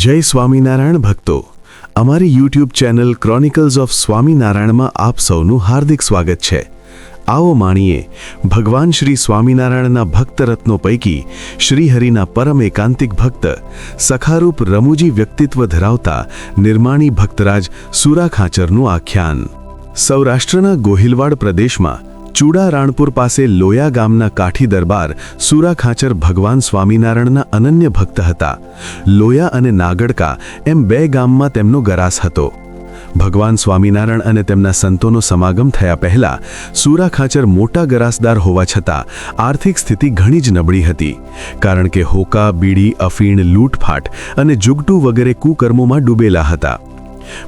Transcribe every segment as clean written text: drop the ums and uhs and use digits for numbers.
જય સ્વામિનારાયણ ભક્તો, અમારી યુટ્યુબ ચેનલ ક્રોનિકલ્સ ઓફ સ્વામિનારાયણમાં આપ સૌનું હાર્દિક સ્વાગત છે. આવો માણીએ ભગવાન શ્રી સ્વામિનારાયણના ભક્તરત્નો પૈકી શ્રીહરિના પરમ એકાંતિક ભક્ત, સખારૂપ રમૂજી વ્યક્તિત્વ ધરાવતા નિર્માણી ભક્તરાજ સુરા ખાચરનું આખ્યાન. સૌરાષ્ટ્રના ગોહિલવાડ પ્રદેશમાં ચૂડા રાણપુર પાસે લોયા ગામના કાઠી દરબાર સુરા ખાચર ભગવાન સ્વામિનારાયણના અનન્ય ભક્ત હતા. લોયા અને નાગડકા એમ બે ગામમાં તેમનો ગરાસ હતો. ભગવાન સ્વામિનારાયણ અને તેમના સંતોનો સમાગમ થયા પહેલા સુરા ખાચર મોટા ગરાસદાર હોવા છતાં આર્થિક સ્થિતિ ઘણી જ નબળી હતી. કારણ કે હોકા, બીડી, અફીણ, લૂંટફાટ અને જુગટુ વગેરે કુકર્મોમાં ડૂબેલા હતા.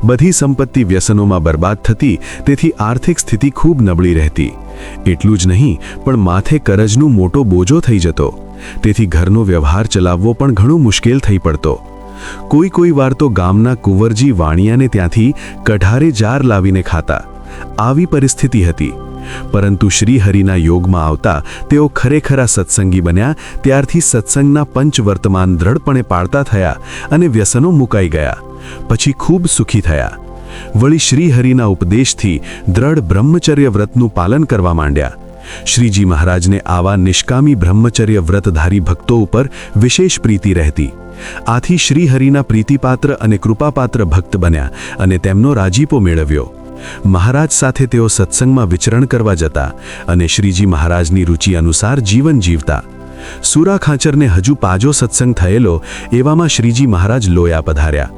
બધી સંપત્તિ વ્યસનોમાં બરબાદ થતી, તેથી આર્થિક સ્થિતિ ખૂબ નબળી રહેતી. એટલું જ નહીં, પણ માથે કરજનો મોટો બોજો થઈ જતો. તેથી ઘરનો વ્યવહાર ચલાવવો પણ ઘણો મુશ્કેલ થઈ પડતો. કોઈ વાર તો ગામના કુંવરજી વાણિયાને ત્યાંથી કઢારે જાર લાવીને ખાતા. આવી પરિસ્થિતિ હતી. પરંતુ શ્રીહરિના યોગમાં આવતા તેઓ ખરેખરા સત્સંગી બન્યા. ત્યારથી સત્સંગના પંચવર્તમાન દ્રઢપણે પાળતા થયા અને વ્યસનો મુકાઈ ગયા. પછી ખૂબ સુખી થયા. વળી શ્રીહરિના ઉપદેશથી દ્રઢ બ્રહ્મચર્ય વ્રતનું પાલન કરવા માંડ્યા. શ્રીજી મહારાજને આવા નિષ્કામી બ્રહ્મચર્ય વ્રતધારી ભક્તો ઉપર વિશેષ પ્રીતિ રહેતી. આથી શ્રીહરિના પ્રીતિપાત્ર અને કૃપાપાત્ર ભક્ત બન્યા અને તેમનો રાજીપો મેળવ્યો. મહારાજ સાથે તેઓ સત્સંગમાં વિચરણ કરવા જતા અને શ્રીજી મહારાજની રુચિ અનુસાર જીવન જીવતા. સુરા ખાચરને હજુ પાજો સત્સંગ થયેલો એવામાં શ્રીજી મહારાજ લોયા પધાર્યા.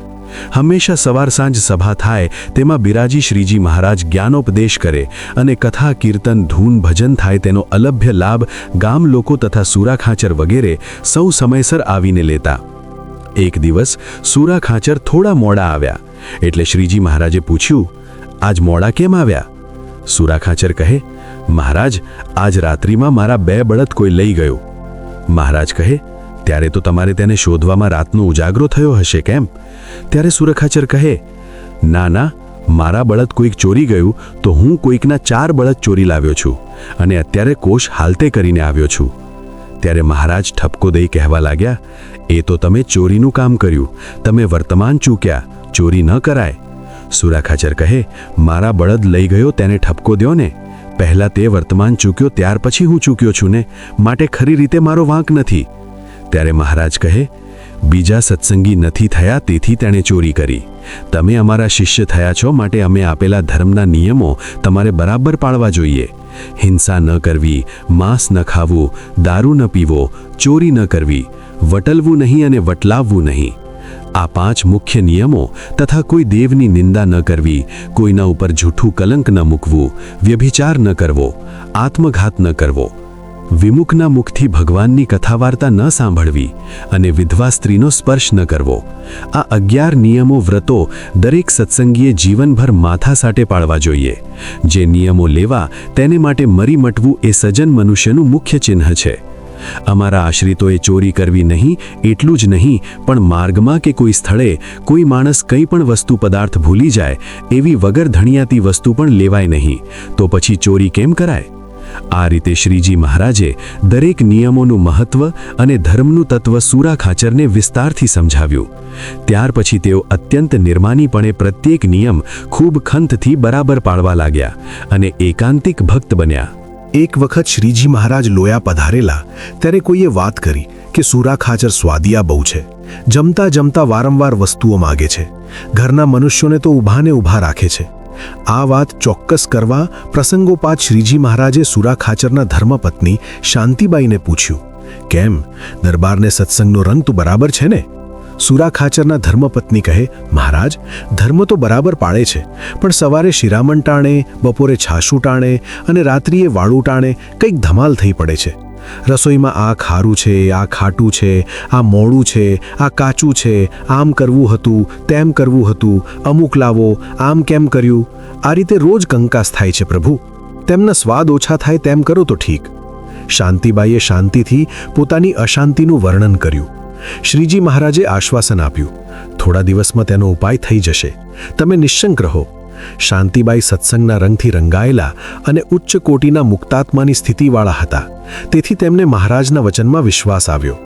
હંમેશા સવાર સાંજ સભા થાય તેમાં બિરાજી શ્રીજી મહારાજ જ્ઞાનોપદેશ કરે અને કથા, કીર્તન, ધૂન, ભજન થાય તેનો અલભ્ય લાભ ગામ લોકો તથા સુરા ખાચર વગેરે સૌ સમયસર આવીને લેતા. એક દિવસ સુરા ખાચર થોડા મોડા આવ્યા એટલે શ્રીજી મહારાજે પૂછ્યું, આજ મોડા કેમ આવ્યા? સુરા ખાચર કહે, મહારાજ, આજ રાત્રિમાં મારા 2 બળદ કોઈ લઈ ગયું. મહારાજ કહે, ત્યારે તો તમારે તેને શોધવામાં રાતનો ઉજાગરો થયો હશે કેમ? ત્યારે સુરા ખાચર કહે, ના, મારા બળદ કોઈક ચોરી ગયું તો હું કોઈકના 4 બળદ ચોરી લાવ્યો છું અને અત્યારે કોષ હાલતે કરીને આવ્યો છું. ત્યારે મહારાજ ઠપકો દઈ કહેવા લાગ્યા, એ તો તમે ચોરીનું કામ કર્યું, તમે વર્તમાન ચૂક્યા, ચોરી ન કરાય. સુરા ખાચર કહે, મારા બળદ લઈ ગયો તેને ઠપકો દ્યો ને. પહેલાં તે વર્તમાન ચૂક્યો, ત્યાર પછી હું ચૂક્યો છું ને, માટે ખરી રીતે મારો વાંક નથી. ત્યારે મહારાજ કહે, બીજા સત્સંગી નથી થયા તેથી તેણે ચોરી કરી. તમે અમારા શિષ્ય થયા છો, માટે અમે આપેલા ધર્મના નિયમો તમારે બરાબર પાળવા જોઈએ. હિંસા ન કરવી, માંસ ન ખાવું, દારૂ ન પીવો, ચોરી ન કરવી, વટલવું નહીં અને વટલાવવું નહીં. આ 5 મુખ્ય નિયમો તથા કોઈ દેવની નિંદા ન કરવી, કોઈના ઉપર જૂઠું કલંક ન મૂકવું, વ્યભિચાર ન કરવો, આત્મઘાત ન કરવો, વિમુખના મુખથી ભગવાનની કથા વાર્તા ન સાંભળવી અને વિધવા સ્ત્રીનો સ્પર્શ ન કરવો. આ 11 નિયમો, વ્રતો દરેક સત્સંગીએ જીવનભર માથા સાટે પાળવા જોઈએ. જે નિયમો લેવા તેને માટે મરી મટવું એ સજ્જન મનુષ્યનું મુખ્ય ચિહ્ન છે. અમારા આશ્રિતોએ ચોરી કરવી નહીં, એટલું જ નહીં, પણ માર્ગમાં કે કોઈ સ્થળે કોઈ માણસ કંઈ પણ વસ્તુ પદાર્થ ભૂલી જાય એવી વગર ધણિયાતી વસ્તુ પણ લેવાય નહીં. તો પછી ચોરી કેમ કરાય? આ રીતે શ્રીજી મહારાજે દરેક નિયમોનું મહત્વ અને ધર્મનું તત્વ સુરા ખાચરને વિસ્તારથી સમજાવ્યું. ત્યાર પછી તેઓ અત્યંત નિર્માનીપણે પ્રત્યેક નિયમ ખૂબ ખંતથી બરાબર પાળવા લાગ્યા અને એકાંતિક ભક્ત બન્યા. એક વખત શ્રીજી મહારાજ લોયા પધારેલા ત્યારે કોઈએ વાત કરી કે સુરા ખાચર સ્વાદિયા બહુ છે. જમતા જમતા વારંવાર વસ્તુઓ માગે છે. ઘરના મનુષ્યોને તો ઊભાને ઊભા રાખે છે. આ વાત ચોક્કસ કરવા પ્રસંગોપાત શ્રીજી મહારાજે સુરા ખાચરના ધર્મપત્ની શાંતિબાઈને પૂછ્યું, કેમ, દરબારને સત્સંગનો રંગ તો બરાબર છે ને? સુરા ખાચરના ધર્મપત્ની કહે, મહારાજ, ધર્મ તો બરાબર પાળે છે, પણ સવારે શિરામણ ટાણે, બપોરે છાશું ટાણે અને રાત્રિએ વાળું ટાણે કંઈક ધમાલ થઈ પડે છે. રસોઈમાં આ ખારું છે, આ ખાટું છે, આ મોડું છે, આ કાચું છે, આમ કરવું હતું, તેમ કરવું હતું, અમુક લાવો, આમ કેમ કર્યું? આ રીતે રોજ કંકાસ થાય છે પ્રભુ. તેમના સ્વાદ ઓછા થાય તેમ કરો તો ઠીક. શાંતિબાઈએ શાંતિથી પોતાની અશાંતિનું વર્ણન કર્યું. શ્રીજી મહારાજે આશ્વાસન આપ્યું, થોડા દિવસમાં તેનો ઉપાય થઈ જશે, તમે નિશ્ચંક રહો. શાંતિબાઈ સત્સંગના રંગથી રંગાયેલા અને ઉચ્ચ કોટીના મુક્તાત્માની સ્થિતિવાળા હતા. તેથી તેમને મહારાજના વચનમાં વિશ્વાસ આવ્યો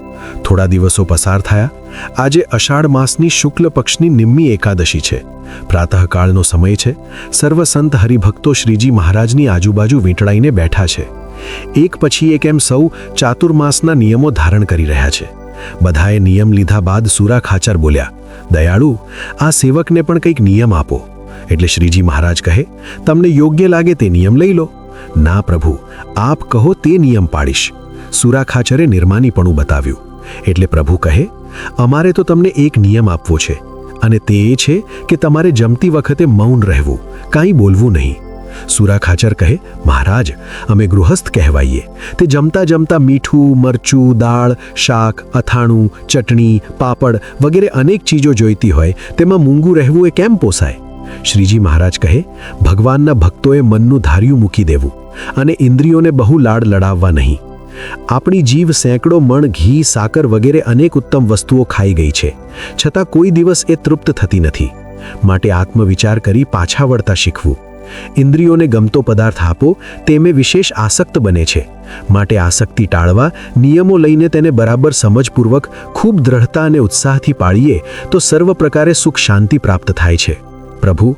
થોડા દિવસો પસાર થયા. આજે અષાઢ માસની શુક્લ પક્ષની નિમ્મી એકાદશી છે. પ્રાતઃકાળનો સમય છે. સર્વ સંત હરિભક્તો શ્રીજી મહારાજની આજુબાજુ વીંટળાઈને બેઠા છે. એક પછી એક એમ સૌ ચાતુર્માસના નિયમો ધારણ કરી રહ્યા છે. બધાએ નિયમ લીધા બાદ સુરા ખાચર બોલ્યા, દયાળુ, આ સેવકને પણ કંઈક નિયમ આપો. એટલે શ્રીજી મહારાજ કહે, તમને યોગ્ય લાગે તે નિયમ લઈ લો. ના પ્રભુ, આપ કહો તે નિયમ પાડીશ. સુરા ખાચરે નિર્માનીપણું બતાવ્યું. એટલે પ્રભુ કહે, અમારે તો તમને એક નિયમ આપવો છે, અને તે એ છે કે તમારે જમતી વખતે મૌન રહેવું, કાંઈ બોલવું નહીં. સુરા ખાચર કહે, મહારાજ, અમે ગૃહસ્થ કહેવાઈએ. તે જમતા જમતા મીઠું, મરચું, દાળ, શાક, અથાણું, ચટણી, પાપડ વગેરે અનેક ચીજો જોઈતી હોય તેમાં મૂંગું રહેવું એ કેમ પોસાય? શ્રીજી મહારાજ કહે, ભગવાનના ભક્તોએ મનનું ધાર્યું મૂકી દેવું અને ઇન્દ્રિયોને બહુ લાડ લડાવવા નહીં. આપણી જીવ સેંકડો મણ ઘી, સાકર વગેરે અનેક ઉત્તમ વસ્તુઓ ખાઈ ગઈ છે, છતાં કોઈ દિવસ એ તૃપ્ત થતી નથી. માટે આત્મવિચાર કરી પાછા વળતા શીખવું. ઇન્દ્રિયોને ગમતો પદાર્થ આપો તેમે વિશેષ આસક્ત બને છે. માટે આસક્તિ ટાળવા નિયમો લઈને તેને બરાબર સમજપૂર્વક ખૂબ દ્રઢતા અને ઉત્સાહથી પાળીએ તો સર્વ પ્રકારે સુખ શાંતિ પ્રાપ્ત થાય છે. પ્રભુ,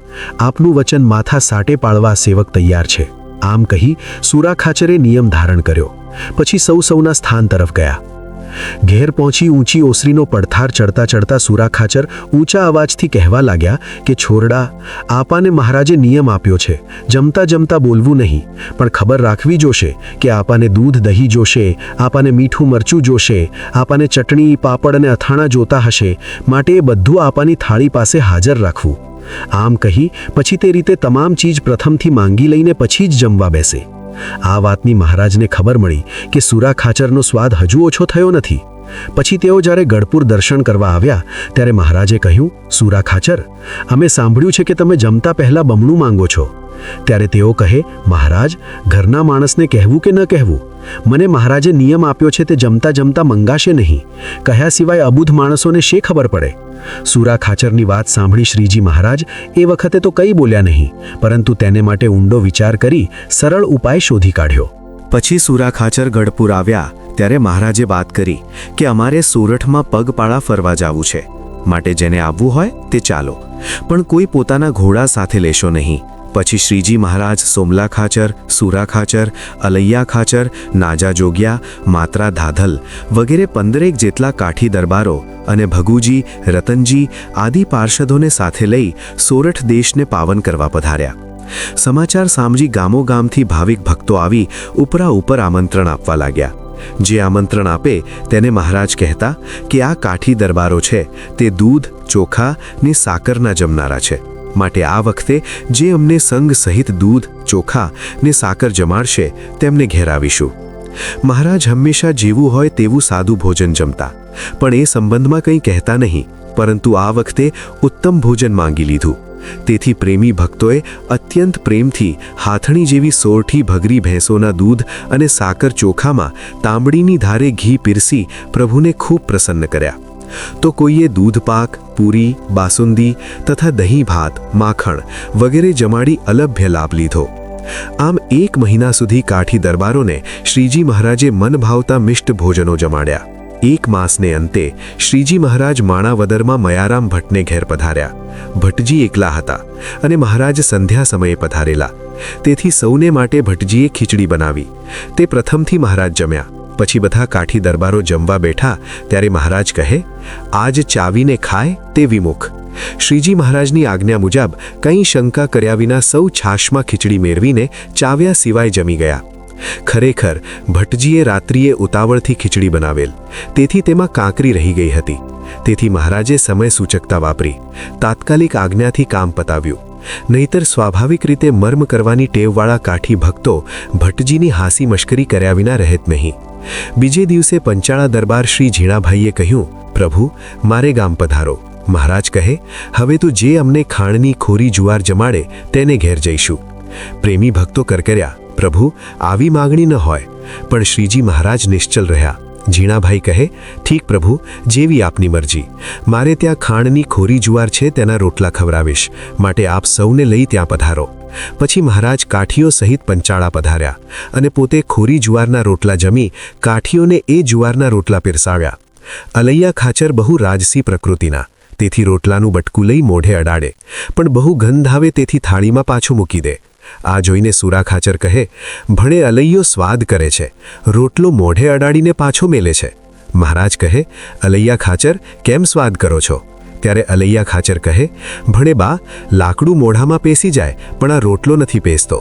આપનું વચન માથા સાટે પાળવા સેવક તૈયાર છે. આમ કહી સુરા ખાચરે નિયમ ધારણ કર્યો. પછી સૌના સ્થાન તરફ ગયા. ઘેર પહોંચી ઊંચી ઓસરીનો પડથાર ચડતા ચડતા સુરા ખાચર ઊંચા અવાજથી કહેવા લાગ્યા કે છોરડા, આપાને મહારાજે નિયમ આપ્યો છે, જમતા જમતા બોલવું નહીં, પણ ખબર રાખવી જોશે કે આપાને દૂધ દહીં જોશે, આપાને મીઠું મરચું જોશે, આપાને ચટણી, પાપડ અને અથાણા જોતા હશે, માટે એ બધું આપાની થાળી પાસે હાજર રાખવું. આમ કહી પછી તે રીતે તમામ ચીજ પ્રથમથી માંગી લઈને પછી જ જમવા બેસે. આ વાતની મહારાજને ખબર મળી કે સુરા ખાચરનો સ્વાદ હજુ ઓછો થયો નથી. પછી તેઓ જ્યારે ગઢપુર દર્શન કરવા આવ્યા ત્યારે મહારાજે કહ્યું, સુરા ખાચર, અમે સાંભળ્યું છે કે તમે જમતા પહેલા બમણું માંગો છો. ત્યારે તેઓ કહે, મહારાજ, ઘરના માણસને કહેવું કે ન કહેવું? મને મહારાજે નિયમ આપ્યો છે તે જમતા જમતા મંગાશે નહીં. કહ્યા સિવાય અબુધ માણસોને શી ખબર પડે? સુરા ખાચરની વાત સાંભળી શ્રીજી મહારાજ એ વખતે તો કંઈ બોલ્યા નહીં, પરંતુ તેને માટે ઊંડો વિચાર કરી સરળ ઉપાય શોધી કાઢ્યો. પછી સુરા ખાચર ગઢપુર આવ્યા ત્યારે મહારાજે વાત કરી કે અમારે સોરઠમાં પગપાળા ફરવા જવું છે, માટે જેને આવવું હોય તે ચાલો, પણ કોઈ પોતાના ઘોડા સાથે લેશો નહીં. પછી શ્રીજી મહારાજ સોમલા ખાચર, સુરા ખાચર, અલૈયા ખાચર, નાજા જોગ્યા, માત્રા ધાધલ વગેરે 15 જેટલા કાઠી દરબારો અને ભગુજી, રતનજી આદિ પાર્ષદોને સાથે લઈ સોરઠ દેશને પાવન કરવા પધાર્યા. સમાચાર સામજી ગામો ગામથી ભાવિક ભક્તો આવી ઉપરા ઉપર આમંત્રણ આપવા લાગ્યા. જે આમંત્રણ આપે તેને મહારાજ કહેતા કે આ કાઠી દરબારો છે તે દૂધ, ચોખા ને સાકરના જમનારા છે, માટે આ વખતે જે અમને સંગ સહિત દૂધ, ચોખા ને સાકર જમાડશે તેમને ઘેરાવીશું. મહારાજ હંમેશા જેવું હોય તેવું સાદું ભોજન જમતા, પણ એ સંબંધમાં કંઈ કહેતા નહીં, પરંતુ આ વખતે ઉત્તમ ભોજન માંગી લીધું. તેથી પ્રેમી ભક્તોએ અત્યંત પ્રેમથી હાથણી જેવી સોરઠી ભગરી ભેંસોના દૂધ અને સાકર ચોખામાં તાંબડીની ધારે ઘી પીરસી પ્રભુને ખૂબ પ્રસન્ન કર્યા. તો કોઈએ દૂધપાક, પૂરી, બાસુંદી તથા દહીં ભાત, માખણ વગેરે જમાડી અલભ્ય લાભ લીધો. આમ 1 મહિના સુધી કાઠી દરબારોને શ્રીજી મહારાજે મન ભાવતા મિષ્ટ ભોજનો જમાડ્યા. 1 માસને અંતે શ્રીજી મહારાજ માણાવદરમાં મયારામ ભટ્ટને ઘેર પધાર્યા. ભટ્ટજી એકલા હતા અને મહારાજ સંધ્યા સમયે પધારેલા, તેથી સૌને માટે ભટ્ટજીએ ખીચડી બનાવી. તે પ્રથમથી મહારાજ જમ્યા. પછી બધા કાઠી દરબારો જમવા બેઠા ત્યારે મહારાજ કહે, આજ ચાવીને ખાય તે વિમુખ. શ્રીજી મહારાજની આજ્ઞા મુજબ કંઈ શંકા કર્યા વિના સૌ છાશમાં ખીચડી મેળવીને ચાવ્યા સિવાય જમી ગયા. ખરેખર ભટ્ટજીએ રાત્રિએ ઉતાવળથી ખીચડી બનાવેલ, તેથી તેમાં કાંકરી રહી ગઈ હતી. તેથી મહારાજે સમય સૂચકતા વાપરી તાત્કાલિક આજ્ઞાથી કામ પતાવ્યું. નહીતર સ્વાભાવિક રીતે મર્મ કરવાની ટેવવાળા કાઠી ભક્તો ભટ્ટજીની હાસી મશ્કરી કર્યા વિના રહેત નહીં. બીજે દિવસે પંચાળા દરબાર શ્રી ઝીણાભાઈએ કહ્યું, પ્રભુ, મારે ગામ પધારો. મહારાજ કહે, હવે તો જે અમને ખાણની ખોરી જુવાર જમાડે તેને ઘેર જઈશું. પ્રેમી ભક્તો કરકર્યા, પ્રભુ, આવી માગણી ન હોય. પણ શ્રીજી મહારાજ નિશ્ચલ રહ્યા. ઝીણાભાઈ કહે, ઠીક પ્રભુ, જેવી આપની મરજી. મારે ત્યાં ખાણની ખોરી જુવાર છે તેના રોટલા ખવડાવીશ, માટે આપ સૌને લઈ ત્યાં પધારો. પછી મહારાજ કાઠીઓ સહિત પંચાળા પધાર્યા અને પોતે ખોરી જુવારના રોટલા જમી કાઠીઓને એ જુવારના રોટલા પીરસાવ્યા. અલૈયા ખાચર બહુ રાજસી પ્રકૃતિના, તેથી રોટલાનું બટકું લઈ મોઢે અડાડે, પણ બહુ ગંધ આવે તેથી થાળીમાં પાછું મૂકી દે. આ જોઈને સુરા ખાચર કહે, ભણે અલૈયો સ્વાદ કરે છે, રોટલો મોઢે અડાડીને પાછો મેલે છે. મહારાજ કહે, અલૈયા ખાચર કેમ સ્વાદ કરો છો? ત્યારે અલૈયા ખાચર કહે, ભણે બા, લાકડું મોઢામાં પેસી જાય પણ આ રોટલો નથી પેસતો.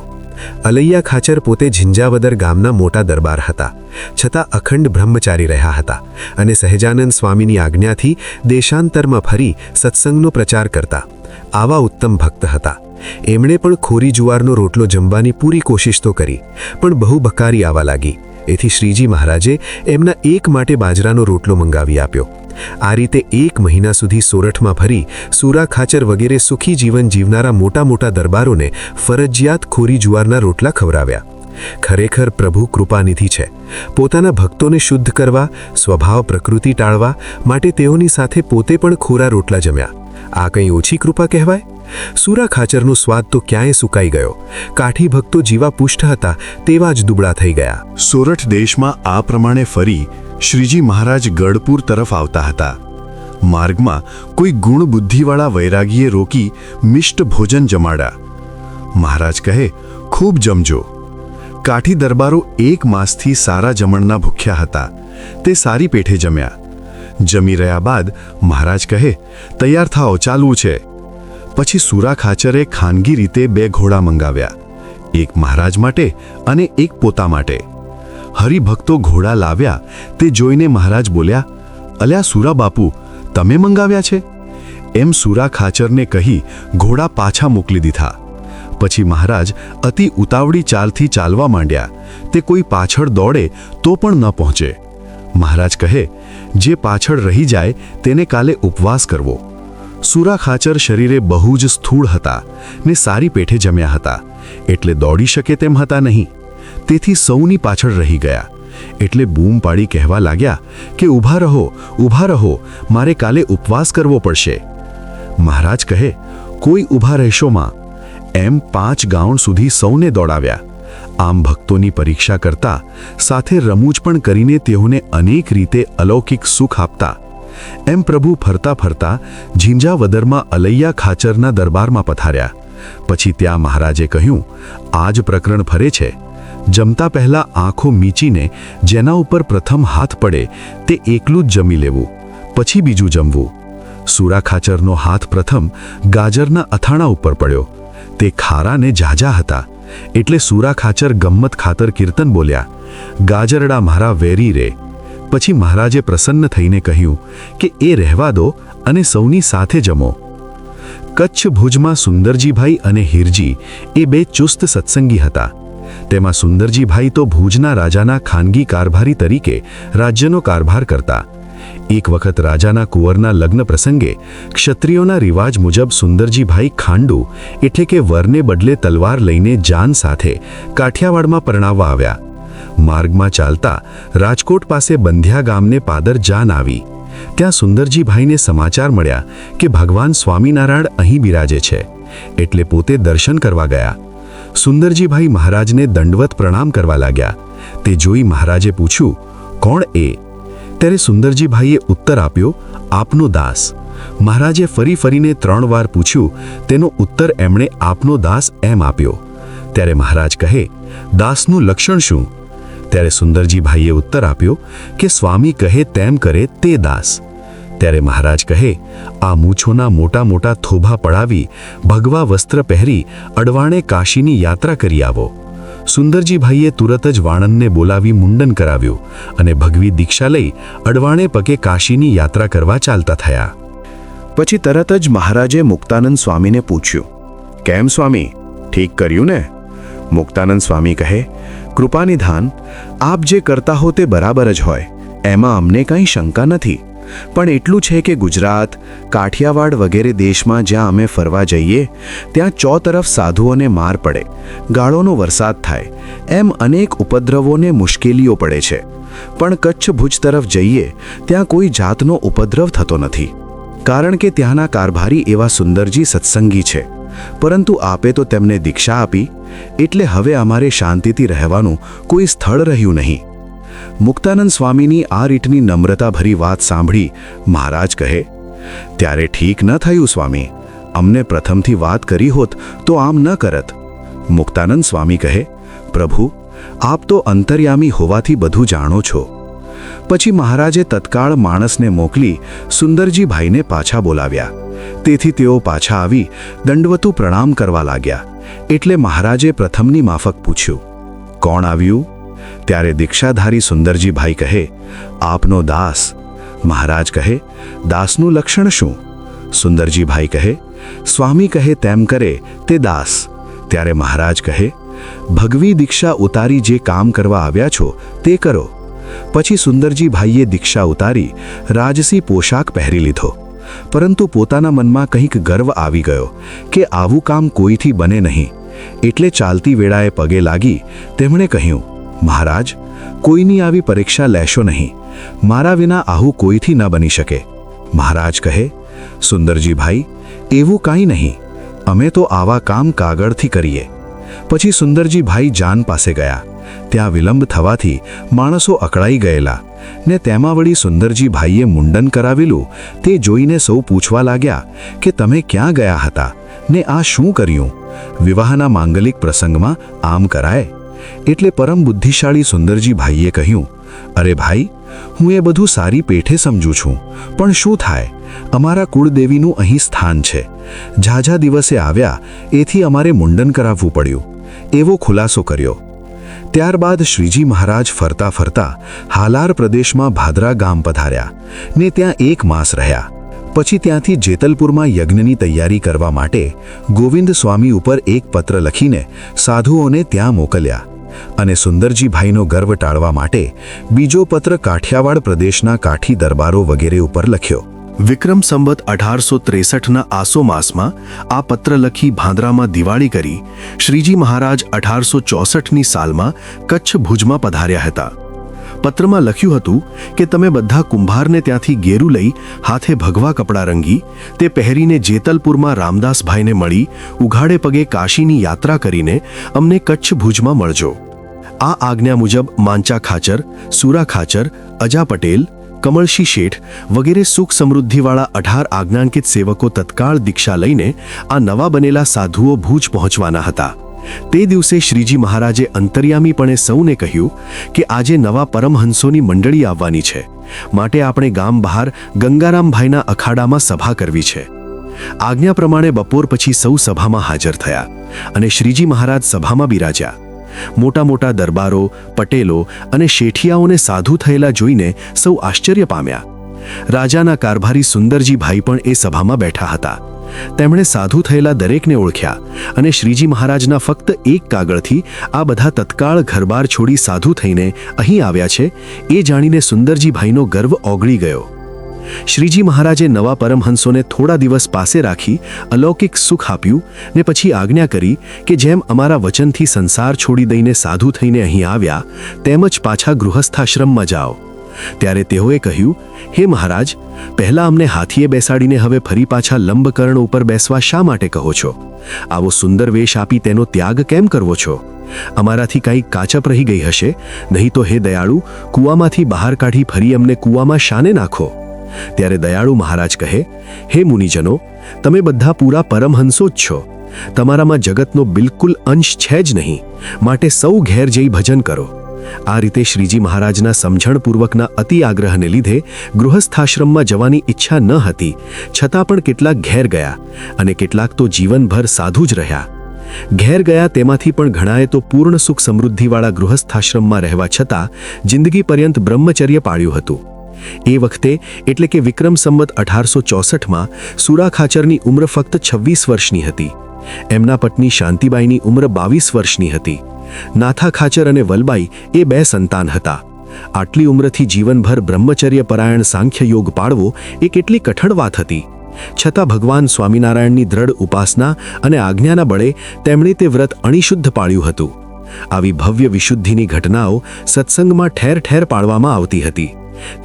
અલૈયા ખાચર પોતે ઝિંઝાવદર ગામના મોટા દરબાર હતા, છતાં અખંડ બ્રહ્મચારી રહ્યા હતા અને સહજાનંદ સ્વામીની આજ્ઞાથી દેશાંતરમાં ફરી સત્સંગનો પ્રચાર કરતા. આવા ઉત્તમ ભક્ત હતા. એમણે પણ ખોરી જુવારનો રોટલો જમવાની પૂરી કોશિશ તો કરી, પણ બહુ બકારી આવવા લાગી. એથી શ્રીજી મહારાજે એમના એક માટે બાજરાનો રોટલો મંગાવી આપ્યો. આ રીતે 1 મહિના સુધી સોરઠમાં ફરી સુરા ખાચર વગેરે સુખી જીવન જીવનારા મોટા મોટા દરબારોને ફરજિયાત ખોરી જુવારના રોટલા ખવડાવ્યા. ખરેખર પ્રભુ કૃપાનિધિ છે. પોતાના ભક્તોને શુદ્ધ કરવા, સ્વભાવ પ્રકૃતિ ટાળવા માટે તેઓની સાથે પોતે પણ ખોરા રોટલા જમ્યા. આ કંઈ ઓછી કૃપા કહેવાય? સુરા ખાચરનો સ્વાદ તો ક્યાંય સુકાઈ ગયો. કાઠી ભક્તો જીવા પુષ્ટ હતા તેવા જ દુબળા થઈ ગયા. સોરઠ દેશમાં આ પ્રમાણે ફરી શ્રીજી મહારાજ ગઢપુર તરફ આવતા હતા. માર્ગમાં કોઈ ગુણ બુદ્ધિવાળા વૈરાગીએ રોકી મિષ્ટ ભોજન જમાડા. મહારાજ કહે, ખૂબ જમજો. કાઠી દરબારો 1 માસથી સારા જમણના ભૂખ્યા હતા. તે સારી પેઠે જમ્યા. જમી રહ્યા બાદ મહારાજ કહે, તૈયાર થાઓ, ચાલવું છે. પછી સુરા ખાચરે ખાનગી રીતે 2 ઘોડા મંગાવ્યા, એક મહારાજ માટે અને એક પોતા માટે. હરિભક્તો ઘોડા લાવ્યા તે જોઈને મહારાજ બોલ્યા, અલ્યા સુરા બાપુ, તમે મંગાવ્યા છે? એમ સુરા ખાચરને કહી ઘોડા પાછા મોકલી દીધા. પછી મહારાજ અતિ ઉતાવળી ચાલથી ચાલવા માંડ્યા. તે કોઈ પાછળ દોડે તો પણ ન પહોંચે. મહારાજ કહે, જે પાછળ રહી જાય તેને કાલે ઉપવાસ કરવો. સુરા ખાચર શરીરે બહુ જ સ્થૂળ હતા ને સારી પેઠે જમ્યા હતા, એટલે દોડી શકે તેમ હતા નહીં. તેથી સૌની પાછળ રહી ગયા. એટલે બૂમ પાડી કહેવા લાગ્યા કે ઊભા રહો, ઊભા રહો, મારે કાલે ઉપવાસ કરવો પડશે. મહારાજ કહે, કોઈ ઊભા રહેશો માં. એમ 5 ગાઉણ સુધી સૌને દોડાવ્યા. આમ ભક્તોની પરીક્ષા કરતા, સાથે રમૂજ પણ કરીને તેઓને અનેક રીતે અલૌકિક સુખ આપતા. એમ પ્રભુ ફરતા ફરતા ઝિંઝાવદરમાં અલૈયા ખાચરના દરબારમાં પધાર્યા. પછી ત્યાં મહારાજે કહ્યું, આ જ પ્રકરણ ફરે છે. જમતા પહેલા આંખો મીચીને જેના ઉપર પ્રથમ હાથ પડે તે એકલું જ જમી લેવું, પછી બીજું જમવું. સુરા ખાચરનો હાથ પ્રથમ ગાજરના અથાણા ઉપર પડ્યો. તે ખારા ને ઝાઝા હતા, એટલે સુરા ખાચર ગમ્મત ખાતર કીર્તન બોલ્યા, ગાજરડા મારા વેરી રે. પછી મહારાજે પ્રસન્ન થઈને કહ્યું કે એ રહેવા દો અને સૌની સાથે જમો. કચ્છ ભુજમાં સુંદરજીભાઈ અને હીરજી એ 2 ચુસ્ત સત્સંગી હતા. તેમાં સુંદરજીભાઈ તો ભુજના રાજાના ખાનગી કારભારી તરીકે રાજ્યનો કારભાર કરતા. એક વખત રાજાના કુંવરના લગ્ન પ્રસંગે ક્ષત્રિયોના રિવાજ મુજબ સુંદરજીભાઈ ખાંડુ એટલે કે વરને બદલે તલવાર લઈને જાન સાથે કાઠિયાવાડમાં પરણાવવા આવ્યા. માર્ગમાં ચાલતા રાજકોટ પાસે બંધ્યા ગામને પાદર જાન આવી. ત્યાં સુંદરજીભાઈને સમાચાર મળ્યા કે ભગવાન સ્વામિનારાયણ અહીં બિરાજે છે, એટલે પોતે દર્શન કરવા ગયા. સુંદરજીભાઈ મહારાજને દંડવત પ્રણામ કરવા લાગ્યા. તે જોઈ મહારાજે પૂછ્યું, કોણ એ? ત્યારે સુંદરજીભાઈએ ઉત્તર આપ્યો, આપનો દાસ. મહારાજે ફરી ફરીને 3 વાર પૂછ્યું. તેનો ઉત્તર એમણે આપનો દાસ એમ આપ્યો. ત્યારે મહારાજ કહે, દાસનું લક્ષણ શું? ત્યારે સુંદરજીભાઈએ ઉત્તર આપ્યો કે સ્વામી કહે તેમ કરે તે દાસ. ત્યારે મહારાજ કહે, આ મૂછોના મોટા મોટા થોભા પડાવી ભગવા વસ્ત્ર પહેરી અડવાણે કાશીની યાત્રા કરી આવો. સુંદરજીભાઈએ તુરત જ વાણંદને બોલાવી મુંડન કરાવ્યું અને ભગવી દીક્ષા લઈ અડવાણે પગે કાશીની યાત્રા કરવા ચાલતા થયા. પછી તરત જ મહારાજે મુક્તાનંદ સ્વામીને પૂછ્યું, કેમ સ્વામી, ઠીક કર્યું ને? મુક્તાનંદ સ્વામી કહે, કૃપાનિધાન, આપ જે કરતા હો તે બરાબર જ હોય, એમાં અમને કંઈ શંકા નથી. પણ એટલું છે કે ગુજરાત, કાઠિયાવાડ વગેરે દેશમાં જ્યાં અમે ફરવા જઈએ ત્યાં ચોતરફ સાધુઓને માર પડે, ગાળોનો વરસાદ થાય, એમ અનેક ઉપદ્રવોને મુશ્કેલીઓ પડે છે. પણ કચ્છ ભુજ તરફ જઈએ ત્યાં કોઈ જાતનો ઉપદ્રવ થતો નથી, કારણ કે ત્યાંના કારભારી એવા સુંદરજી સત્સંગી છે. પરંતુ આપે તો તેમને દીક્ષા આપી, એટલે હવે અમારે શાંતિથી રહેવાનું કોઈ સ્થળ રહ્યું નહીં. મુક્તાનંદ સ્વામીની આ રીતની નમ્રતાભરી વાત સાંભળી મહારાજ કહે, ત્યારે ઠીક ન થયું સ્વામી, અમને પ્રથમથી વાત કરી હોત તો આમ ન કરત. મુક્તાનંદ સ્વામી કહે, પ્રભુ, આપ તો અંતર્યામી હોવાથી બધું જાણો છો. પછી મહારાજે તત્કાળ માણસને મોકલી સુંદરજીભાઈને પાછા બોલાવ્યા. તેથી તેઓ પાછા આવી દંડવતું પ્રણામ કરવા લાગ્યા. એટલે મહારાજે પ્રથમની માફક પૂછ્યું, કોણ આવ્યું? ત્યારે દીક્ષાધારી સુંદરજીભાઈ કહે, આપનો દાસ. મહારાજ કહે, દાસનું લક્ષણ શું? સુંદરજીભાઈ કહે, સ્વામી કહે તેમ કરે તે દાસ. ત્યારે મહારાજ કહે, ભગવી દીક્ષા ઉતારી જે કામ કરવા આવ્યા છો તે કરો. પછી સુંદરજીભાઈએ દીક્ષા ઉતારી રાજસી પોશાક પહેરી લીધો. પરંતુ પોતાના મનમાં કંઈક ગર્વ આવી ગયો કે આવું કામ કોઈથી બને નહીં. એટલે ચાલતી વેળાએ પગે લાગી તેમણે કહ્યું, મહારાજ, કોઈની આવી પરીક્ષા લેશો નહીં. મારા વિના આવું કોઈથી ન બની શકે. મહારાજ કહે, સુંદરજીભાઈ, એવું કાંઈ નહીં, અમે તો આવા કામ કાગળથી કરીએ. પછી સુંદરજીભાઈ જાન પાસે ગયા. ત્યાં વિલંબ થવાથી માણસો અકળાઈ ગયેલા ને તેમાં વળી સુંદરજીભાઈએ મુંડન કરાવેલું તે જોઈને સૌ પૂછવા લાગ્યા કે તમે ક્યાં ગયા હતા ને આ શું કર્યું? વિવાહના માંગલિક પ્રસંગમાં આમ કરાય? એટલે પરમ બુદ્ધિશાળી સુંદરજીભાઈએ કહ્યું, અરે ભાઈ, હું એ બધું સારી પેઠે સમજું છું, પણ શું થાય, અમારા કુળદેવીનું અહીં સ્થાન છે. ઝાઝા દિવસે આવ્યા એથી અમારે મુંડન કરાવવું પડ્યું. એવો ખુલાસો કર્યો. ત્યારબાદ શ્રીજી મહારાજ ફરતા ફરતા હાલાર પ્રદેશમાં ભાદરા ગામ પધાર્યા ને ત્યાં 1 માસ રહ્યા. પછી ત્યાંથી જેતલપુરમાં યજ્ઞની તૈયારી કરવા માટે ગોવિંદ સ્વામી ઉપર એક પત્ર લખીને સાધુઓને ત્યાં મોકલ્યા અને સુંદરજીભાઈનો ગર્વ ટાળવા માટે બીજો પત્ર કાઠિયાવાડ પ્રદેશના કાઠી દરબારો વગેરે ઉપર લખ્યો. વિક્રમ સંવત 1863ના આસો માસમાં આ પત્ર લખી ભાદરામાં દિવાળી કરી શ્રીજી મહારાજ 1864ની સાલમાં કચ્છ ભુજમાં પધાર્યા હતા. પત્રમાં લખ્યું હતું કે તમે બધા કુંભારને ત્યાંથી ગેરું લઈ હાથે ભગવા કપડાં રંગી તે પહેરીને જેતલપુરમાં રામદાસભાઈને મળી ઉઘાડે પગે કાશીની યાત્રા કરીને અમને કચ્છ ભુજમાં મળજો. આ આજ્ઞા મુજબ માંચા ખાચર, સુરા ખાચર, અજા પટેલ, કમળશી શેઠ વગેરે સુખ સમૃદ્ધિવાળા 18 આજ્ઞાંકિત સેવકો તત્કાળ દીક્ષા લઈને આ નવા બનેલા સાધુઓ ભુજ પહોંચવાના હતા. તે દિવસે શ્રીજી મહારાજે અંતર્યામીપણે સૌને કહ્યું કે આજે નવા પરમહંસોની મંડળી આવવાની છે, માટે આપણે ગામ બહાર ગંગારામભાઈના અખાડામાં સભા કરવી છે. આજ્ઞા પ્રમાણે બપોર પછી સૌ સભામાં હાજર થયા અને શ્રીજી મહારાજ સભામાં બિરાજ્યા. મોટા મોટા દરબારો, પટેલો અને શેઠિયાઓને સાધુ થયેલા જોઈને સૌ આશ્ચર્ય પામ્યા. રાજાના કારભારી સુંદરજીભાઈ પણ એ સભામાં બેઠા હતા. તેમણે સાધુ થયેલા દરેકને ઓળખ્યા અને શ્રીજી મહારાજના ફક્ત એક કાગળથી આ બધા તત્કાળ ઘરબાર છોડી સાધુ થઈને અહીં આવ્યા છે એ જાણીને સુંદરજીભાઈનો ગર્વ ઓગળી ગયો. શ્રીજી મહારાજે નવા પરમહંસોને થોડા દિવસ પાસે રાખી અલૌકિક સુખ આપ્યું ને પછી આજ્ઞા કરી કે જેમ અમારા વચનથી સંસાર છોડી દઈને સાધુ થઈને અહીં આવ્યા તેમજ પાછા ગૃહસ્થાશ્રમમાં જાઓ. ત્યારે તેઓએ કહ્યું, હે મહારાજ, પહેલા અમને હાથીએ બેસાડીને હવે ફરી પાછા લંબકર્ણ ઉપર બેસવા શા માટે કહો છો? આવો સુંદર વેશ આપી તેનો ત્યાગ કેમ કરવો છો? અમારાથી કંઈ કાચપ રહી ગઈ હશે, નહીં તો હે દયાળુ, કૂવામાંથી બહાર કાઢી ફરી અમને કૂવામાં શાને નાખો? ત્યારે દયાળુ મહારાજ કહે, હે મુનિજનો, તમે બધા પૂરા પરમહંસો જ છો. તમારામાં જગતનો બિલકુલ અંશ છે જ નહીં, માટે સૌ ઘેર જઈ ભજન કરો. આ રીતે શ્રીજી મહારાજના સમજણપૂર્વકના અતિ આગ્રહને લીધે ગૃહસ્થાશ્રમમાં જવાની ઈચ્છા ન હતી, છતાં પણ કેટલાક ઘેર ગયા અને કેટલાક તો જીવનભર સાધુ જ રહ્યા. ઘેર ગયા તેમાંથી પણ ઘણાએ તો પૂર્ણ સુખ સમૃદ્ધિવાળા ગૃહસ્થાશ્રમમાં રહેવા છતાં જિંદગી પર્યંત બ્રહ્મચર્ય પાળ્યું હતું. એ વખતે એટલે કે વિક્રમ સંવત 1864માં સુરા ખાચરની ઉંમર ફક્ત 26 વર્ષની હતી. એમના પત્ની શાંતિબાઈની ઉંમર 22 વર્ષની હતી. નાથા ખાચર અને વલબાઈ એ 2 સંતાન હતા. આટલી ઉંમરથી જીવનભર બ્રહ્મચર્ય પરાયણ સાંખ્ય યોગ પાળવો એ કેટલી કઠણ વાત હતી. છતાં ભગવાન સ્વામિનારાયણની દ્રઢ ઉપાસના અને આજ્ઞાના બળે તેમણે તે વ્રત અણિશુદ્ધ પાળ્યું હતું. આવી ભવ્ય વિશુદ્ધિની ઘટનાઓ સત્સંગમાં ઠેર ઠેર પાળવામાં આવતી હતી.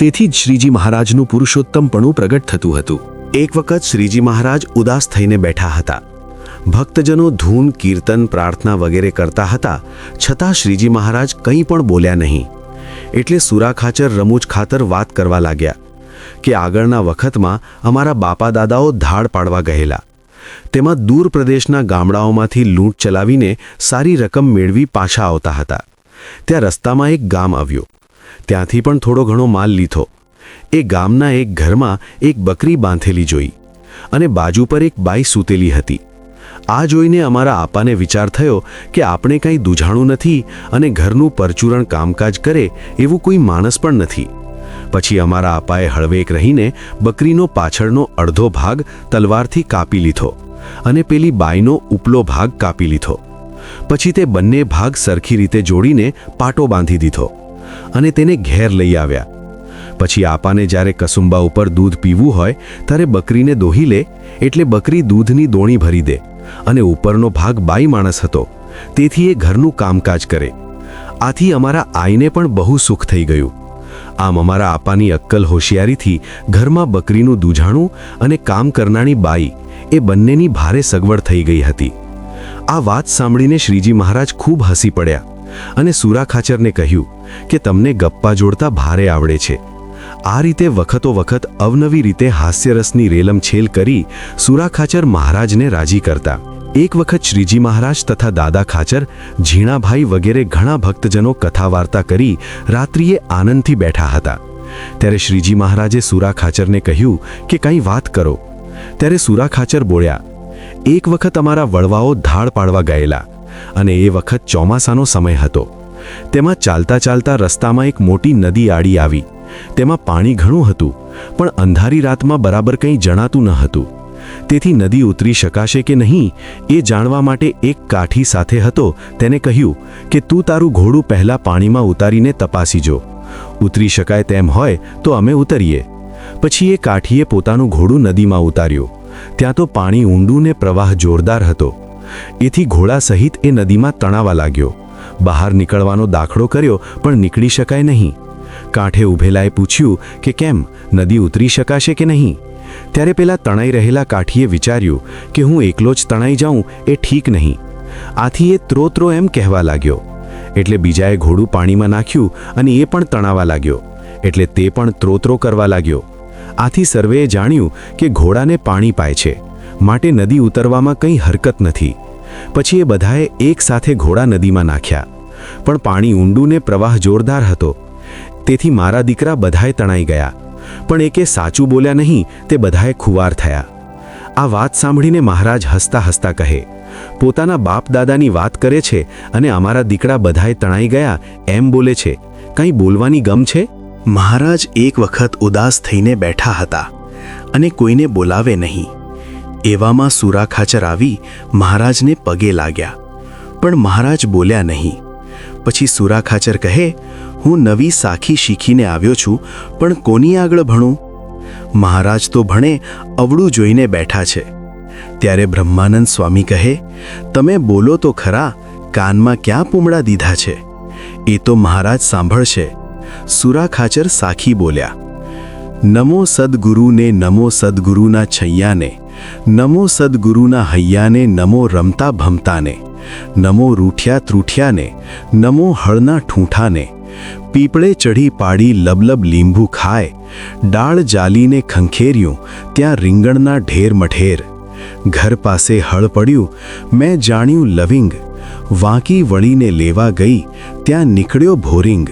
તેથી જ શ્રીજી મહારાજનું પુરુષોત્તમપણું પ્રગટ થતું હતું. એક વખત શ્રીજી મહારાજ ઉદાસ થઈને બેઠા હતા. ભક્તજનો ધૂન, કીર્તન, પ્રાર્થના વગેરે કરતા હતા, છતાં શ્રીજી મહારાજ કંઈ પણ બોલ્યા નહીં. એટલે સુરાખાચર રમૂજ ખાતર વાત કરવા લાગ્યા કે આગળના વખતમાં અમારા બાપા દાદાઓ ધાડ પાડવા ગયેલા. તેમાં દૂર પ્રદેશના ગામડાઓમાંથી લૂંટ ચલાવીને સારી રકમ મેળવી પાછા આવતા હતા. ત્યાં રસ્તામાં એક ગામ આવ્યું. ત્યાંથી પણ થોડો ઘણો માલ લીધો. એ ગામના એક ઘરમાં એક બકરી બાંધેલી જોઈ અને બાજુ પર એક બાઈ સૂતેલી હતી. આ જોઈને અમારા આપાને વિચાર થયો કે આપણે કંઈ દૂજાણું નથી અને ઘરનું પરચુરણ કામકાજ કરે એવું કોઈ માણસ પણ નથી. પછી અમારા આપાએ હળવેક રહીને બકરીનો પાછળનો અડધો ભાગ તલવારથી કાપી લીધો અને પેલી બાઈનો ઉપલો ભાગ કાપી લીધો. પછી તે બંને ભાગ સરખી રીતે જોડીને પાટો બાંધી દીધો અને તેને ઘેર લઈ આવ્યા. પછી આપાને જ્યારે કસુંબા ઉપર દૂધ પીવું હોય ત્યારે બકરીને દોહી લે એટલે બકરી દૂધની દોણી ભરી દે અને ઉપરનો ભાગ બાઈ માણસ હતો તેથી એ ઘરનું કામકાજ કરે. આથી અમારા આઈને પણ બહુ સુખ થઈ ગયું. આમ અમારા આપાની અક્કલ હોશિયારીથી ઘરમાં બકરીનું દૂજાણું અને કામ કરનારી બાઈ એ બંનેની ભારે સગવડ થઈ ગઈ હતી. આ વાત સાંભળીને શ્રીજી મહારાજ ખૂબ હસી પડ્યા અને સુરાખાચરને કહ્યું કે તમને ગપ્પા જોડતા ભારે આવડે છે. આ રીતે વખતો વખત અવનવી રીતે હાસ્યરસની રેલમછેલ કરી સુરાખાચર મહારાજને રાજી કરતા. એક વખત શ્રીજી મહારાજ તથા દાદા ખાચર, ઝીણાભાઈ વગેરે ઘણા ભક્તજનો કથા વાર્તા કરી રાત્રિએ આનંદથી બેઠા હતા. ત્યારે શ્રીજી મહારાજે સુરાખાચરને કહ્યું કે કંઈ વાત કરો. ત્યારે સુરાખાચર બોલ્યા, એક વખત અમારા વડવાઓ ધાડ પાડવા ગયેલા અને એ વખત ચોમાસાનો સમય હતો. તેમાં ચાલતા ચાલતા રસ્તામાં એક મોટી નદી આડી આવી. તેમાં પાણી ઘણું હતું પણ અંધારી રાતમાં બરાબર કંઈ જણાતું ન હતું. તેથી નદી ઉતરી શકાશે કે નહીં એ જાણવા માટે એક કાઠી સાથે હતો. તેને કહ્યું કે તું તારું ઘોડું પહેલાં પાણીમાં ઉતારીને તપાસી જો. ઉતરી શકાય તેમ હોય તો અમે ઉતરીએ. પછી એ કાઠીએ પોતાનું ઘોડું નદીમાં ઉતાર્યું. ત્યાં તો પાણી ઊંડું ને પ્રવાહ જોરદાર હતો. એથી ઘોડા સહિત એ નદીમાં તણાવા લાગ્યો. બહાર નીકળવાનો દાખલો કર્યો પણ નીકળી શકાય નહીં. કાંઠે ઊભેલાએ પૂછ્યું કે કેમ, નદી ઉતરી શકાશે કે નહીં? ત્યારે પેલા તણાઈ રહેલા કાઠીએ વિચાર્યું કે હું એકલો જ તણાઈ જાઉં એ ઠીક નહીં. આથી એ ત્રોત્રો એમ કહેવા લાગ્યો. એટલે બીજાએ ઘોડું પાણીમાં નાખ્યું અને એ પણ તણાવા લાગ્યો. એટલે તે પણ ત્રોત્રો કરવા લાગ્યો. આથી સર્વેએ જાણ્યું કે ઘોડાને પાણી પાય છે, માટે નદી ઉતરવામાં કંઈ હરકત નથી. પછી એ બધાએ એક સાથે ઘોડા નદીમાં નાખ્યા. પણ પાણી ઊંડું ને પ્રવાહ જોરદાર હતો. તેથી મારા દીકરા બધાએ તણાઈ ગયા. પણ એકે સાચું બોલ્યા નહીં તે બધાએ ખુવાર થયા. આ વાત સાંભળીને મહારાજ હસતા હસતા કહે, પોતાના બાપ દાદાની વાત કરે છે અને અમારા દીકરા બધાએ તણાઈ ગયા એમ બોલે છે. કંઈ બોલવાની ગમ છે? મહારાજ એક વખત ઉદાસ થઈને બેઠા હતા અને કોઈને બોલાવે નહીં. એવામાં સુરાખાચર આવી મહારાજને પગે લાગ્યા, પણ મહારાજ બોલ્યા નહીં. પછી સુરાખાચર કહે, હું નવી સાખી શીખીને આવ્યો છું, પણ કોની આગળ ભણું? મહારાજ તો ભણે અવળું જોઈને બેઠા છે. ત્યારે બ્રહ્માનંદ સ્વામી કહે, તમે બોલો તો ખરા, કાનમાં ક્યાં પૂમડા દીધા છે? એ તો મહારાજ સાંભળશે. સુરાખાચર સાખી બોલ્યા, નમો સદગુરુને, નમો સદગુરુના છૈયાને, નમો સદગુરુના હૈયાને, નમો રમતા ભમતાને, નમો રૂઠ્યા ત્રૂઠ્યાને, નમો હળના ઠૂંઠાને. પીપળે ચઢી પાડી લબલબ લીંબુ ખાય, ડાળ જાલીને ખંખેર્યું ત્યાં રીંગણના ઢેર મઠેર. ઘર પાસે હળ પડ્યું મેં જાણ્યું લવિંગ, વાંકી વળીને લેવા ગઈ ત્યાં નીકળ્યો ભોરિંગ.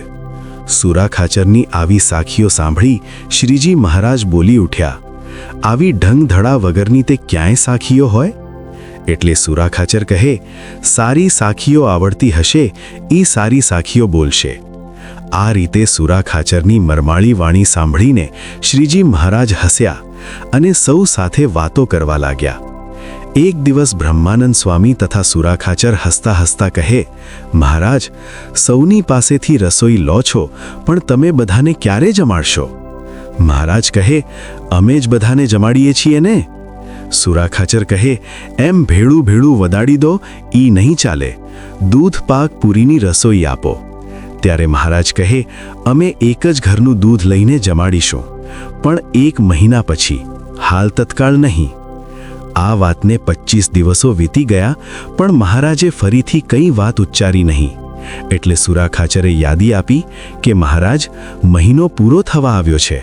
સુરાખાચરની આવી સાખીઓ સાંભળી શ્રીજી મહારાજ બોલી ઉઠ્યા, આવી ઢંગધડા વગરની તે ક્યાંય સાખીઓ હોય? એટલે સુરાખાચર કહે, સારી સાખીઓ આવડતી હશે એ સારી સાખીઓ બોલશે. આ રીતે સુરાખાચરની મરમાળી વાણી સાંભળીને શ્રીજી મહારાજ હસ્યા અને સૌ સાથે વાતો કરવા લાગ્યા. એક દિવસ બ્રહ્માનંદ સ્વામી તથા સુરાખાચર હસતા હસતા કહે, મહારાજ, સૌની પાસેથી રસોઈ લો છો પણ તમે બધાને ક્યારે જમાડશો? મહારાજ કહે, અમે જ બધાને જમાડીએ છીએ ને. સુરાખાચર કહે, એમ ભેળું ભેળું વદાડી દો ઈ નહીં ચાલે, દૂધ પાક પૂરીની રસોઈ આપો. ત્યારે મહારાજ કહે, અમે એક જ ઘરનું દૂધ લઈને જમાડીશું, પણ 1 મહિના પછી, હાલ તત્કાળ નહીં. આ વાતને 25 દિવસો વીતી ગયા પણ મહારાજે ફરીથી કંઈ વાત ઉચ્ચારી નહીં. એટલે સુરા ખાચરે યાદી આપી કે મહારાજ, મહિનો પૂરો થવા આવ્યો છે,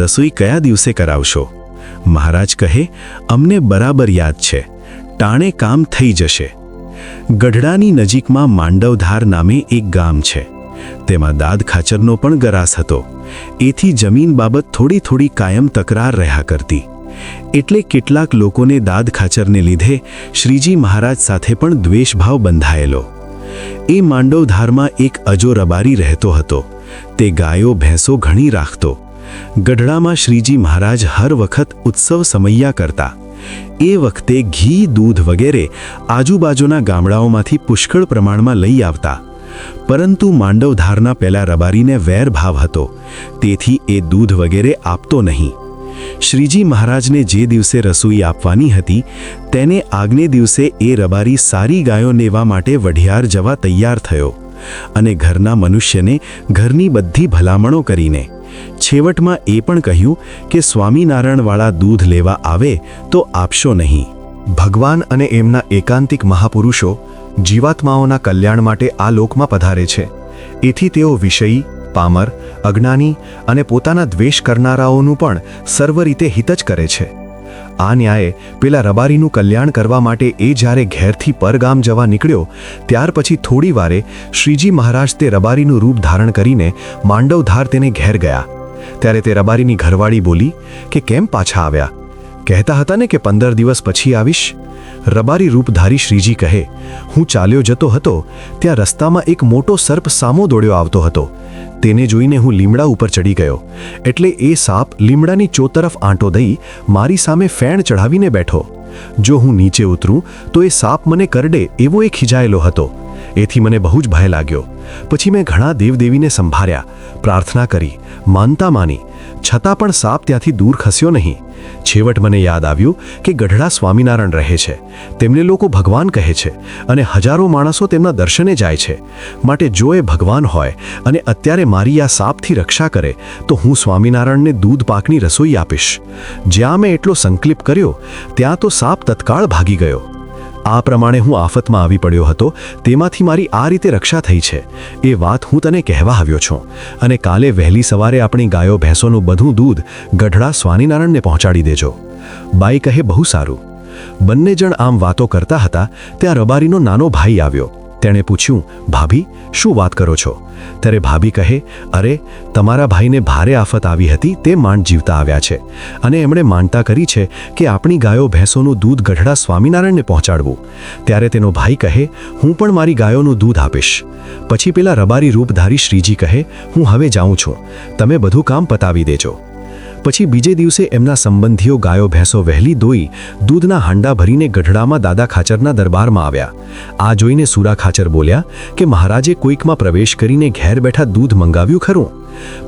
રસોઈ કયા દિવસે કરાવશો? મહારાજ કહે, અમને બરાબર યાદ છે, ટાણે કામ થઈ જશે. ગઢડાની નજીકમાં માંડવધાર નામે એક ગામ છે. તેમાં દાદ ખાચરનો પણ ગરાસ હતો. એથી જમીન બાબત થોડી થોડી કાયમ તકરાર રહ્યા કરતી. એટલે કેટલાક લોકોને દાદ ખાચરને લીધે શ્રીજી મહારાજ સાથે પણ દ્વેષભાવ બંધાયેલો. એ માંડવધારમાં એક અજો રબારી રહેતો હતો. તે ગાયો ભેંસો ઘણી રાખતો. ગઢડામાં શ્રીજી મહારાજ હર વખત ઉત્સવ સમૈયા કરતા. એ વખતે ઘી, દૂધ વગેરે આજુબાજુના ગામડાઓમાંથી પુષ્કળ પ્રમાણમાં લઈ આવતા. પરંતુ માંડવધારના પેલા રબારીને વેરભાવ હતો, તેથી એ દૂધ વગેરે આપતો નહીં. શ્રીજી મહારાજને જે દિવસે રસોઈ આપવાની હતી તેને આગને દિવસે એ રબારી સારી ગાયો લેવા માટે વઢિયાર જવા તૈયાર થયો અને ઘરના મનુષ્યને ઘરની બધી ભલામણો કરીને છેવટમાં એ પણ કહ્યું કે સ્વામિનારાયણવાળા દૂધ લેવા આવે તો આપશો નહીં. ભગવાન અને એમના એકાંતિક મહાપુરુષો જીવાત્માઓના કલ્યાણ માટે આ લોકમાં પધારે છે. એથી તેઓ વિષયી, પામર, અજ્ઞાની અને પોતાના દ્વેષ કરનારાઓનું પણ સર્વ રીતે હિત જ કરે છે. આ ન્યાયે પેલા રબારીનું કલ્યાણ કરવા માટે એ જ્યારે ઘેરથી પરગામ જવા નીકળ્યો ત્યાર પછી થોડી વારે શ્રીજી મહારાજ તે રબારીનું રૂપ ધારણ કરીને માંડવધાર તેને ઘેર ગયા. ત્યારે તે રબારીની ઘરવાળી બોલી કે કેમ પાછા આવ્યા? કહેતા હતા ને કે 15 દિવસ પછી આવીશ. રબારી રૂપધારી શ્રીજી કહે, હું ચાલ્યો જતો હતો ત્યાં રસ્તામાં એક મોટો સર્પ સામો દોડ્યો આવતો હતો. તેને જોઈને હું લીમડા ઉપર ચડી ગયો. એટલે એ સાપ લીમડાની ચોતરફ આંટો દઈ મારી સામે ફેણ ચઢાવીને બેઠો. જો હું નીચે ઉતરું તો એ સાપ મને કરડે એવો એ ખીજાયેલો હતો. એથી મને બહુ જ ભય લાગ્યો. પછી મેં ઘણા દેવદેવીને સંભાળ્યા, પ્રાર્થના કરી, માનતા માની, છતાં પણ સાપ ત્યાંથી દૂર ખસ્યો નહીં. છેવટ મને યાદ આવ્યું કે ગઢડા સ્વામિનારાયણ રહે છે, તેમને લોકો ભગવાન કહે છે અને હજારો માણસો તેમના દર્શને જાય છે. માટે જો એ ભગવાન હોય અને અત્યારે મારી આ સાપથી રક્ષા કરે તો હું સ્વામિનારાયણને દૂધ પાકની રસોઈ આપીશ. જ્યાં મેં એટલો સંકલ્પ કર્યો ત્યાં તો સાપ તત્કાળ ભાગી ગયો. આ પ્રમાણે હું આફતમાં આવી પડ્યો હતો, તેમાંથી મારી આ રીતે રક્ષા થઈ છે. એ વાત હું તને કહેવા આવ્યો છું. અને કાલે વહેલી સવારે આપણી ગાયો ભેંસોનું બધું દૂધ ગઢડા સ્વામિનારાયણને પહોંચાડી દેજો. બાઈ કહે, બહુ સારું. બંને જણ આમ વાતો કરતા હતા ત્યાં રબારીનો નાનો ભાઈ આવ્યો. તેણે પૂછ્યું, ભાભી, શું વાત કરો છો? ત્યારે ભાભી કહે, અરે, તમારા ભાઈને ભારે આફત આવી હતી, તે માંડ જીવતા આવ્યા છે અને એમણે માનતા કરી છે કે આપણી ગાયો ભેંસોનું દૂધ ગઢડા સ્વામિનારાયણને પહોંચાડવું. ત્યારે તેનો ભાઈ કહે, હું પણ મારી ગાયોનું દૂધ આપીશ. પછી પેલા રબારી રૂપધારી શ્રીજી કહે, હું હવે જાઉં છું, તમે બધું કામ પતાવી દેજો. પછી બીજે દિવસે એમના સંબંધીઓ ગાયો ભેંસો વહેલી દોઈ દૂધના હાંડા ભરીને ગઢડામાં દાદા ખાચરના દરબારમાં આવ્યા. આ જોઈને સુરા ખાચર બોલ્યા કે મહારાજે કોઈકમાં પ્રવેશ કરીને ઘેર બેઠા દૂધ મંગાવ્યું ખરું?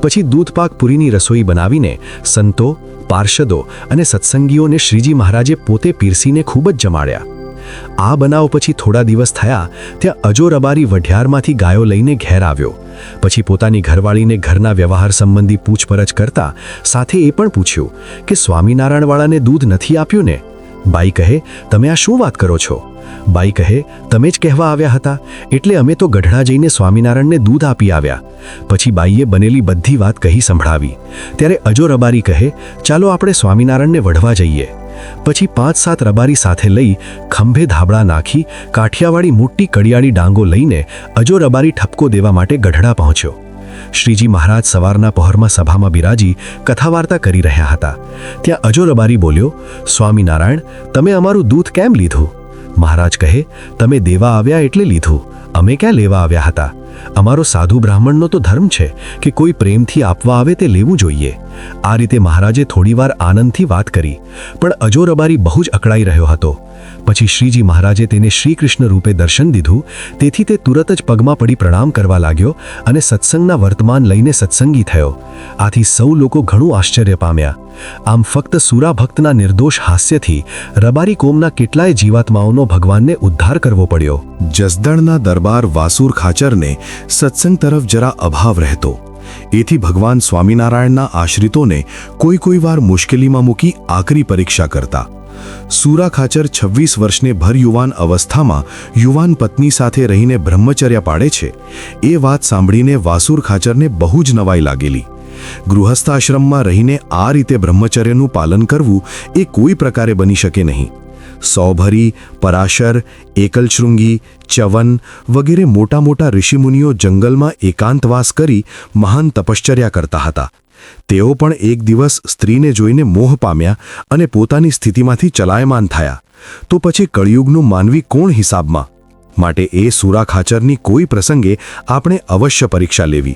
પછી દૂધપાક પૂરીની રસોઈ બનાવીને સંતો, પાર્ષદો અને સત્સંગીઓને શ્રીજી મહારાજે પોતે પીરસીને ખૂબ જ જમાડ્યા. આ બનાવ પછી થોડા દિવસ થયા ત્યાં અજો રબારી વઢિયારમાંથી ગાયો લઈને ઘેર આવ્યો. પછી પોતાની ઘરવાળીને ઘરના વ્યવહાર સંબંધી પૂછપરછ કરતા સાથે એ પણ પૂછ્યું કે સ્વામિનારાયણવાળાને દૂધ નથી આપ્યું ને? બાઈ કહે, તમે આ શું વાત કરો છો? બાઈ કહે, તમે જ કહેવા આવ્યા હતા એટલે અમે તો ગઢડા જઈને સ્વામિનારાયણને દૂધ આપી આવ્યા. પછી બાઈએ બનેલી બધી વાત કહી સંભળાવી. ત્યારે અજો રબારી કહે, ચાલો આપણે સ્વામિનારાયણને વઢવા જઈએ. પછી 5-7 રબારી સાથે લઈ ખંભે ધાબળા નાખી કાઠિયાવાડી મોટી કડિયાળી ડાંગો લઈને અજો રબારી ઠપકો દેવા માટે ગઢડા પહોંચ્યો. શ્રીજી મહારાજ સવારના પહોરમાં સભામાં બિરાજી કથા વાર્તા કરી રહ્યા હતા. ત્યાં અજો રબારી બોલ્યો, સ્વામિનારાયણ, તમે અમારું દૂધ કેમ લીધું? મહારાજ કહે, તમે દેવા આવ્યા એટલે લીધું, અમે ક્યાં લેવા આવ્યા હતા? અમારો સાધુ બ્રાહ્મણનો તો ધર્મ છે કે કોઈ પ્રેમથી આપવા આવે તે લેવું જોઈએ. આ રીતે મહારાજે થોડીવાર આનંદથી વાત કરી, પણ અજો રબારી બહુ જ અકળાઈ રહ્યો હતો. પછી શ્રીજી મહારાજે તેને શ્રી કૃષ્ણ રૂપે દર્શન દીધું. તેથી તે તુરત જ પગમાં પડી પ્રણામ કરવા લાગ્યો અને સત્સંગના વર્તમાન લઈને સત્સંગી થયો. આથી સૌ લોકો ઘણું આશ્ચર્ય પામ્યા. આમ ફક્ત સુરા ભક્તના નિર્દોષ હાસ્યથી રબારી કોમના કેટલાય જીવાત્માઓનો ભગવાનને ઉદ્ધાર કરવો પડ્યો. જસદણના દરબાર વાસુર ખાચરને સત્સંગ તરફ જરા અભાવ રહેતો. એથી ભગવાન સ્વામિનારાયણના આશ્રિતોને કોઈ વાર મુશ્કેલીમાં મૂકી આકરી પરીક્ષા કરતા. સુરા ખાચર 26 વર્ષને ભરયુવાન અવસ્થામાં યુવાન પત્ની સાથે રહીને બ્રહ્મચર્ય પાળે છે એ વાત સાંભળીને વાસુર ખાચરને બહુ જ નવાઈ લાગેલી. ગૃહસ્થાશ્રમમાં રહીને આ રીતે બ્રહ્મચર્યનું પાલન કરવું એ કોઈ પ્રકારે બની શકે નહીં. સૌભરી, પરાશર, એકલશૃંગી, ચ્યવન વગેરે મોટા મોટા ઋષિમુનિઓ જંગલમાં એકાંતવાસ કરી મહાન તપશ્ચર્યા કરતા હતા. તેઓ પણ એક દિવસ સ્ત્રીને જોઈને મોહ પામ્યા અને પોતાની સ્થિતિમાંથી ચલાયમાન થયા. તો પછી કળિયુગનું માનવી કોણ હિસાબમાં? માટે એ સુરા ખાચરની કોઈ પ્રસંગે આપણે અવશ્ય પરીક્ષા લેવી.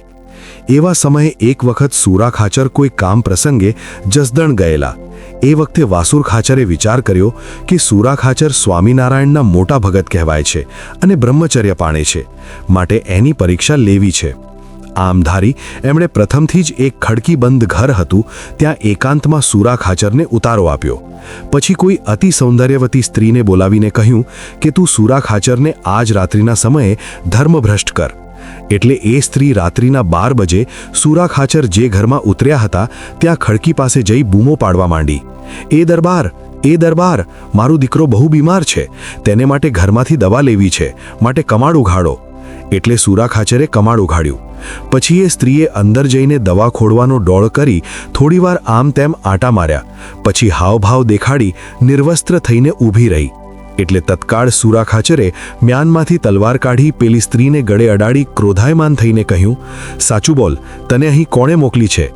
એવા સમયે એક વખત સુરા ખાચર કોઈ કામ પ્રસંગે જસદણ ગયેલા. એ વખતે વાસુર ખાચરે વિચાર કર્યો કે સુરા ખાચર સ્વામિનારાયણના મોટા ભગત કહેવાય છે અને બ્રહ્મચર્ય પાણે છે, માટે એની પરીક્ષા લેવી છે. આમ ધારી એમણે પ્રથમથી જ એક ખડકીબંધ ઘર હતું ત્યાં એકાંતમાં સુરા ખાચરને ઉતારો આપ્યો. પછી કોઈ અતિ સૌંદર્યવતી સ્ત્રીને બોલાવીને કહ્યું કે તું સુરા ખાચરને આજ રાત્રિના સમયે ધર્મભ્રષ્ટ કર. એટલે એ સ્ત્રી રાત્રિના 12 બજે સુરા ખાચર જે ઘરમાં ઉતર્યા હતા ત્યાં ખડકી પાસે જઈ બૂમો પાડવા માંડી. એ દરબાર, મારો દીકરો બહુ બીમાર છે, તેને માટે ઘરમાંથી દવા લેવી છે, માટે કમાડ ઉઘાડો. એટલે સુરા ખાચરે કમાડ ઉઘાડ્યું. પછી એ સ્ત્રીએ અંદર જઈને દવા ખોડવાનો ડોળ કરી થોડીવાર આમ તેમ આટા માર્યા. પછી હાવભાવ દેખાડી નિર્વસ્ત્ર થઈને ઊભી રહી. એટલે તત્કાળ સુરા ખાચરે મ્યાનમાંથી તલવાર કાઢી પેલી સ્ત્રીને ગળે અડાડી ક્રોધાયમાન થઈને કહ્યું, સાચું બોલ, તને અહીં કોણે મોકલી છે?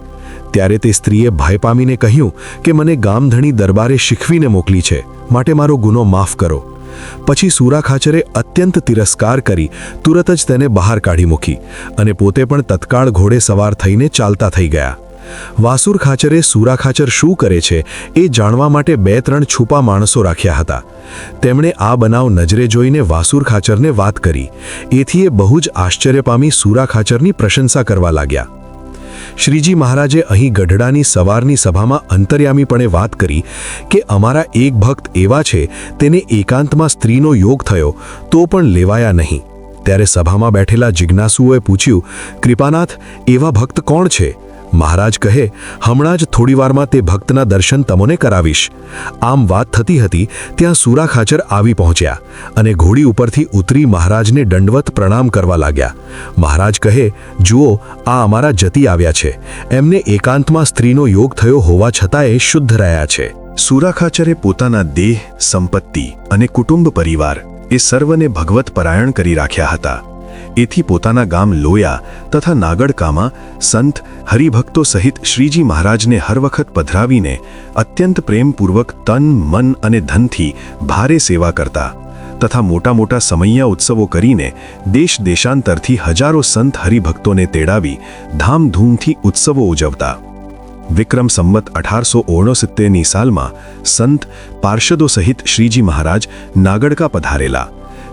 ત્યારે તે સ્ત્રીએ ભય પામીને કહ્યું કે મને ગામધણી દરબારે શીખવીને મોકલી છે, માટે મારો ગુનો માફ કરો. પછી સુરા ખાચરે અત્યંત તિરસ્કાર કરી તુરત જ તેને બહાર કાઢી મૂકી અને પોતે પણ તત્કાળ ઘોડે સવાર થઈને ચાલતા થઈ ગયા. વાસુર ખાચરે સુરા ખાચર શું કરે છે એ જાણવા માટે 2-3 છુપા માણસો રાખ્યા હતા. તેમણે આ બનાવ નજરે જોઈને વાસુર ખાચરને વાત કરી. એથી એ બહુ જ આશ્ચર્ય પામી સુરા ખાચરની પ્રશંસા કરવા લાગ્યા. શ્રીજી મહારાજે અહીં ગઢડાની સવારની સભામાં અંતર્યામીપણે વાત કરી કે અમારા એક ભક્ત એવા છે તેને એકાંતમાં સ્ત્રીનો યોગ થયો તો પણ લેવાયા નહીં. ત્યારે સભામાં બેઠેલા જિજ્ઞાસુઓએ પૂછ્યું, કૃપાનાથ, એવા ભક્ત કોણ છે? મહારાજ કહે, હમણાં જ થોડીવારમાં તે ભક્તના દર્શન તમોને કરાવીશ. આમ વાત થતી હતી ત્યાં સુરા ખાચર આવી પહોંચ્યા અને ઘોડી ઉપરથી ઉતરી મહારાજને દંડવત પ્રણામ કરવા લાગ્યા. મહારાજ કહે, જુઓ, આ અમારા જતી આવ્યા છે. એમને એકાંતમાં સ્ત્રીનો યોગ થયો હોવા છતાંય શુદ્ધ રહ્યા છે. સુરા ખાચરે પોતાના દેહ, સંપત્તિ અને કુટુંબ પરિવાર એ સર્વને ભગવત પરાયણ કરી રાખ્યા હતા. એથી પોતાના ગામ લોયા તથા નાગડકામાં સંત હરિભક્તો સહિત શ્રીજી મહારાજને હર વખત પધરાવીને અત્યંત પ્રેમપૂર્વક તન, મન અને ધનથી ભારે સેવા કરતા તથા મોટા મોટા સમૈયા ઉત્સવો કરીને દેશ દેશાંતરથી હજારો સંત હરિભક્તોને તેડાવી ધામધૂમથી ઉત્સવો ઉજવતા. વિક્રમ સંવત 1869ની સાલમાં સંત પાર્ષદો સહિત શ્રીજી મહારાજ નાગડકા પધારેલા.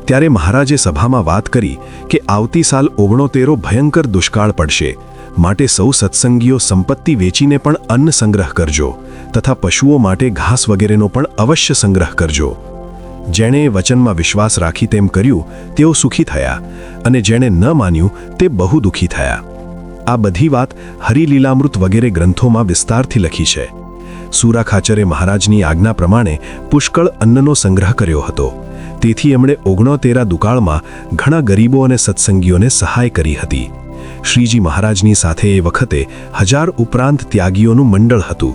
ત્યારે મહારાજે સભામાં વાત કરી કે આવતી સાલ 69 ભયંકર દુષ્કાળ પડશે, માટે સૌ સત્સંગીઓ સંપત્તિ વેચીને પણ અન્ન સંગ્રહ કરજો તથા પશુઓ માટે ઘાસ વગેરેનો પણ અવશ્ય સંગ્રહ કરજો. જેણે વચનમાં વિશ્વાસ રાખી તેમ કર્યું તેઓ સુખી થયા અને જેણે ન માન્યું તે બહુ દુઃખી થયા. આ બધી વાત હરિલીલામૃત વગેરે ગ્રંથોમાં વિસ્તારથી લખી છે. સુરા ખાચરે મહારાજની આજ્ઞા પ્રમાણે પુષ્કળ અન્નનો સંગ્રહ કર્યો હતો. તેથી એમણે 69 દુકાળમાં ઘણા ગરીબો અને સત્સંગીઓને સહાય કરી હતી. શ્રીજી મહારાજની સાથે એ વખતે 1000 ઉપરાંત ત્યાગીઓનું મંડળ હતું.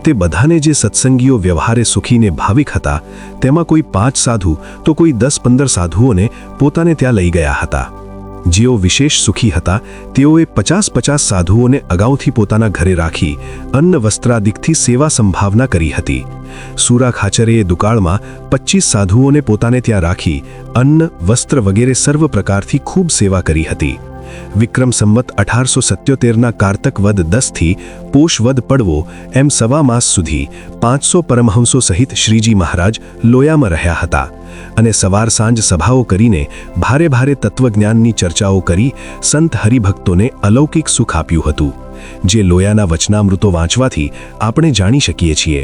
તે બધાને જે સત્સંગીઓ વ્યવહારે સુખીને ભાવિક હતા તેમાં કોઈ 5 સાધુ તો કોઈ 10-15 સાધુઓને પોતાને ત્યાં લઈ ગયા હતા. જેઓ વિશેષ સુખી હતા તેઓએ 50-50 સાધુઓને અગાઉથી પોતાના ઘરે રાખી અન્ન વસ્ત્રાદિકથી સેવા સંભાવના કરી હતી. સુરા ખાચરે એ દુકાળમાં 25 સાધુઓને પોતાને ત્યાં રાખી અન્ન, વસ્ત્ર વગેરે સર્વ પ્રકારથી ખૂબ સેવા કરી હતી. વિક્રમ સંવત 1877ના કારતક વદ 10થી પોષ વદ પડવો એમ સવા માસ સુધી 500 પરમહંસો સહિત શ્રીજી મહારાજ લોયામાં રહ્યા હતા અને સવાર સાંજ સભાઓ કરીને ભારે ભારે તત્વજ્ઞાનની ચર્ચાઓ કરી સંત હરિભક્તોને અલૌકિક સુખ આપ્યું હતું, જે લોયાના વચનામૃતો વાંચવાથી આપણે જાણી શકીએ છીએ.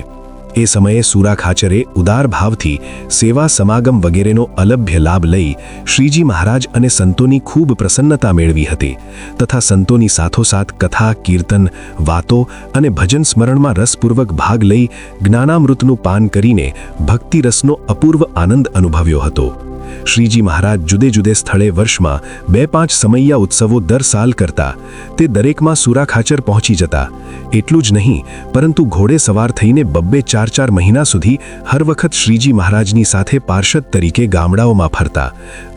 એ સમયે સુરા ખાચરે ઉદાર ભાવથી સેવા સમાગમ વગેરેનો અલભ્ય લાભ લઈ શ્રીજી મહારાજ અને સંતોની ખૂબ પ્રસન્નતા મેળવી હતી તથા સંતોની સાથોસાથ કથા કીર્તન વાતો અને ભજન સ્મરણમાં રસપૂર્વક ભાગ લઈ જ્ઞાનામૃતનું પાન કરીને ભક્તિરસનો અપૂર્વ આનંદ અનુભવ્યો હતો. શ્રીજી મહારાજ જુદે જુદે સ્થળે વર્ષમાં 2-5 સમૈયા ઉત્સવો દર સાલ કરતા તે દરેકમાં સુરા ખાચર પહોંચી જતા. એટલું જ નહીં પરંતુ ઘોડે સવાર થઈને 2-4 મહિના સુધી હર વખત શ્રીજી મહારાજની સાથે પાર્ષદ તરીકે ગામડાઓમાં ફરતા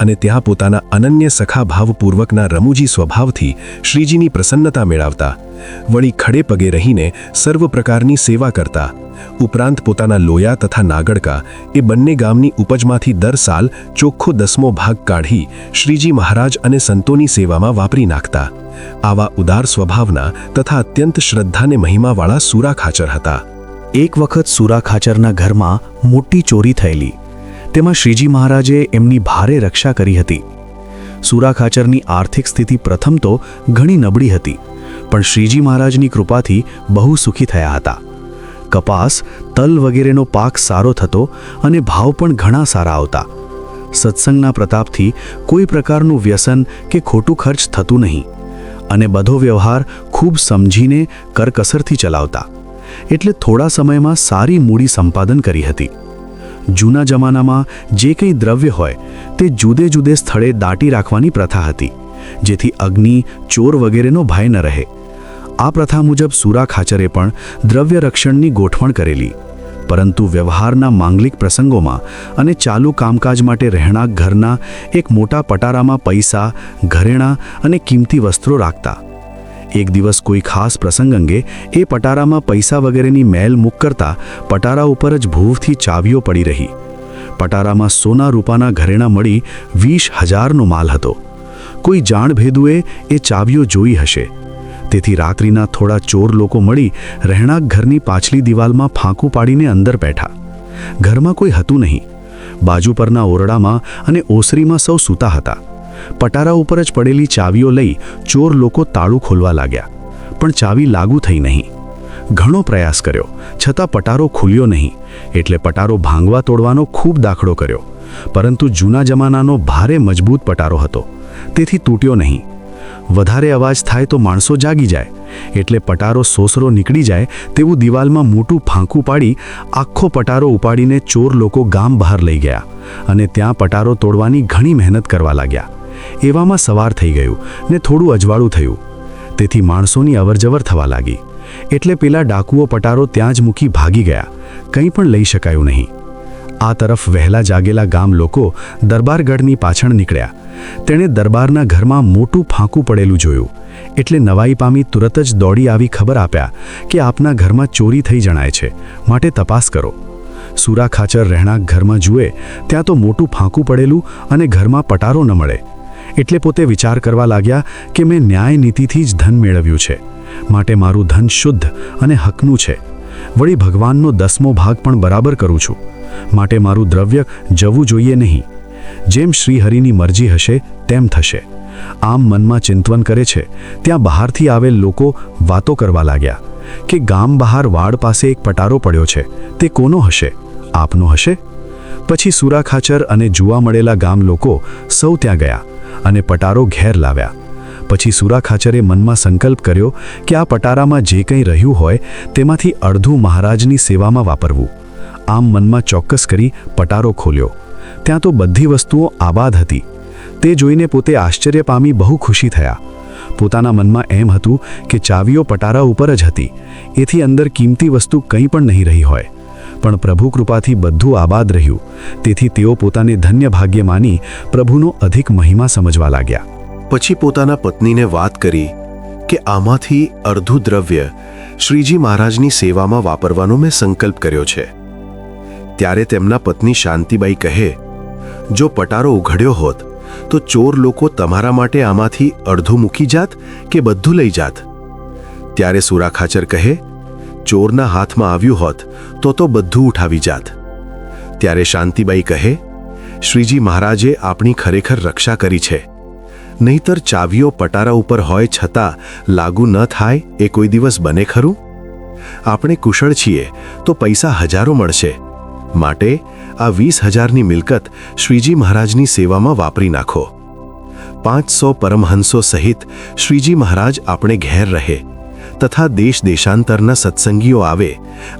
અને ત્યાં પોતાના અનન્ય સખાભાવપૂર્વકના રમૂજી સ્વભાવથી શ્રીજીની પ્રસન્નતા મેળવતા. વળી ખડે પગે રહીને સર્વ પ્રકારની સેવા કરતા. ઉપરાંત પોતાના લોયા તથા નાગડકા એ બંને ગામની ઉપજમાંથી દર સાલ ચોખ્ખો 10મો ભાગ કાઢી શ્રીજી મહારાજ અને સંતોની સેવામાં વાપરી નાખતા. આવા ઉદાર સ્વભાવના તથા અત્યંત શ્રદ્ધાને મહિમાવાળા સુરા ખાચર હતા. એક વખત સુરા ખાચરના ઘરમાં મોટી ચોરી થયેલી. તેમાં શ્રીજી મહારાજે એમની ભારે રક્ષા કરી હતી. સુરા ખાચરની આર્થિક સ્થિતિ પ્રથમ તો ઘણી નબળી હતી, પણ શ્રીજી મહારાજની કૃપાથી બહુ સુખી થયા હતા. કપાસ, તલ વગેરેનો પાક સારો થતો અને ભાવ પણ ઘણા સારા આવતા. સત્સંગના પ્રતાપથી કોઈ પ્રકારનું વ્યસન કે ખોટું ખર્ચ થતું નહીં અને બધો વ્યવહાર ખૂબ સમજીને કરકસરથી ચલાવતા. એટલે થોડા સમયમાં સારી મૂડી સંપાદન કરી હતી. જૂના જમાનામાં જે કંઈ દ્રવ્ય હોય તે જુદે જુદે સ્થળે દાટી રાખવાની પ્રથા હતી, જેથી અગ્નિ, ચોર વગેરેનો ભય ન રહે. આ પ્રથા મુજબ સુરા ખાચરે પણ દ્રવ્ય રક્ષણની ગોઠવણ કરેલી. પરંતુ વ્યવહારના માંગલિક પ્રસંગોમાં અને ચાલુ કામકાજ માટે રહેણાંક ઘરના એક મોટા પટારામાં પૈસા, ઘરેણાં અને કિંમતી વસ્ત્રો રાખતા. એક દિવસ કોઈ ખાસ પ્રસંગ અંગે એ પટારામાં પૈસા વગેરેની મેલ મૂક કરતા પટારા ઉપર જ ભૂવથી ચાવીઓ પડી રહી. પટારામાં સોના રૂપાના ઘરેણાં મળી 20,000નો માલ હતો. કોઈ જાણભેદુએ એ ચાવીઓ જોઈ હશે. તેથી રાત્રિના થોડા ચોર લોકો મળી રહેણાંક ઘરની પાછલી દિવાલમાં ફાંકું પાડીને અંદર બેઠા. ઘરમાં કોઈ હતું નહીં. બાજુ પરના ઓરડામાં અને ઓસરીમાં સૌ સૂતા હતા. પટારા ઉપર જ પડેલી ચાવીઓ લઈ ચોર લોકો તાળું ખોલવા લાગ્યા, પણ ચાવી લાગુ થઈ નહીં. ઘણો પ્રયાસ કર્યો, છતાં પટારો ખુલ્યો નહીં. એટલે પટારો ભાંગવા તોડવાનો ખૂબ દાખલો કર્યો, પરંતુ જૂના જમાનાનો ભારે મજબૂત પટારો હતો, તેથી તૂટ્યો નહીં. વધારે અવાજ થાય તો માણસો જાગી જાય, એટલે પટારો સોસરો નીકળી જાય તેવું દિવાલમાં મોટું ફાંકું પાડી આખો પટારો ઉપાડીને ચોર લોકો ગામ બહાર લઈ ગયા અને ત્યાં પટારો તોડવાની ઘણી મહેનત કરવા લાગ્યા. એવામાં સવાર થઈ ગયું ને થોડું અજવાળું થયું, તેથી માણસોની અવરજવર થવા લાગી. એટલે પેલા ડાકુઓ પટારો ત્યાં જ મૂકી ભાગી ગયા. કંઈ પણ લઈ શકાયું નહીં. આ તરફ વહેલા જાગેલા ગામ લોકો દરબારગઢની પાછળ નીકળ્યા. તેણે દરબારના ઘરમાં મોટું ફાંકું પડેલું જોયું, એટલે નવાઈ પામી તુરત જ દોડી આવી ખબર આપ્યા કે આપના ઘરમાં ચોરી થઈ જણાય છે, માટે તપાસ કરો. સુરા ખાચર રહેણાંક ઘરમાં જુએ ત્યાં તો મોટું ફાંકું પડેલું અને ઘરમાં પટારો ન મળે. એટલે પોતે વિચાર કરવા લાગ્યા કે મેં ન્યાય નીતિથી જ ધન મેળવ્યું છે, માટે મારું ધન શુદ્ધ અને હકનું છે. વળી ભગવાનનો 10મો ભાગ પણ બરાબર કરું છું, માટે મારું દ્રવ્ય જવું જોઈએ નહીં. જેમ શ્રીહરિની મરજી હશે તેમ થશે. આમ મનમાં ચિંતવન કરે છે ત્યાં બહારથી આવેલ લોકો વાતો કરવા લાગ્યા કે ગામ બહાર વાડ પાસે એક પટારો પડ્યો છે, તે કોનો હશે? આપનો હશે? પછી સુરા ખાચર અને જુવા મળેલા ગામ લોકો સૌ ત્યાં ગયા અને પટારો ઘેર લાવ્યા. પછી સુરા ખાચરે મનમાં સંકલ્પ કર્યો કે આ પટારામાં જે કંઈ રહ્યું હોય તેમાંથી અડધું મહારાજની સેવામાં વાપરવું. આમ મનમાં ચોક્કસ કરી પટારો ખોલ્યો. ત્યાં તો બધી વસ્તુઓ આબાદ હતી. તે જોઈને પોતે આશ્ચર્ય પામી બહુ ખુશી થયા. પોતાના મનમાં એમ હતું કે ચાવીઓ પટારા ઉપર જ હતી, એથી અંદર કિંમતી વસ્તુ કંઈ પણ નહીં રહી હોય. પણ પ્રભુ કૃપાથી બધું આબાદ રહ્યું, તેથી તેઓ પોતાને ધન્ય ભાગ્ય માની પ્રભુનો અધિક મહિમા સમજવા લાગ્યા. પછી પોતાના પત્નીને વાત કરી કે આમાંથી અડધું દ્રવ્ય શ્રીજી મહારાજની સેવામાં વાપરવાનો મેં સંકલ્પ કર્યો છે. ત્યારે તેમના પત્ની શાંતિબાઈ કહે, જો પટારો ઉઘડ્યો હોત તો ચોર લોકો તમારા માટે આમાંથી અડધું મૂકી જાત કે બધું લઈ જાત? ત્યારે સુરા ખાચર કહે, ચોરના હાથમાં આવ્યું હોત તો બધું ઉઠાવી જાત. ત્યારે શાંતિબાઈ કહે, શ્રીજી મહારાજે આપણી ખરેખર રક્ષા કરી છે. નહીતર ચાવીઓ પટારા ઉપર હોય છતાં લાગુ ન થાય એ કોઈ દિવસ બને ખરું? આપણે કુશળ છીએ તો પૈસા હજારો મળશે. માટે આ 20,000ની મિલકત શ્રીજી મહારાજની સેવામાં વાપરી નાખો. 500 પરમહંસો સહિત શ્રીજી મહારાજ આપણે ઘેર રહે તથા દેશ દેશાંતરના સત્સંગીઓ આવે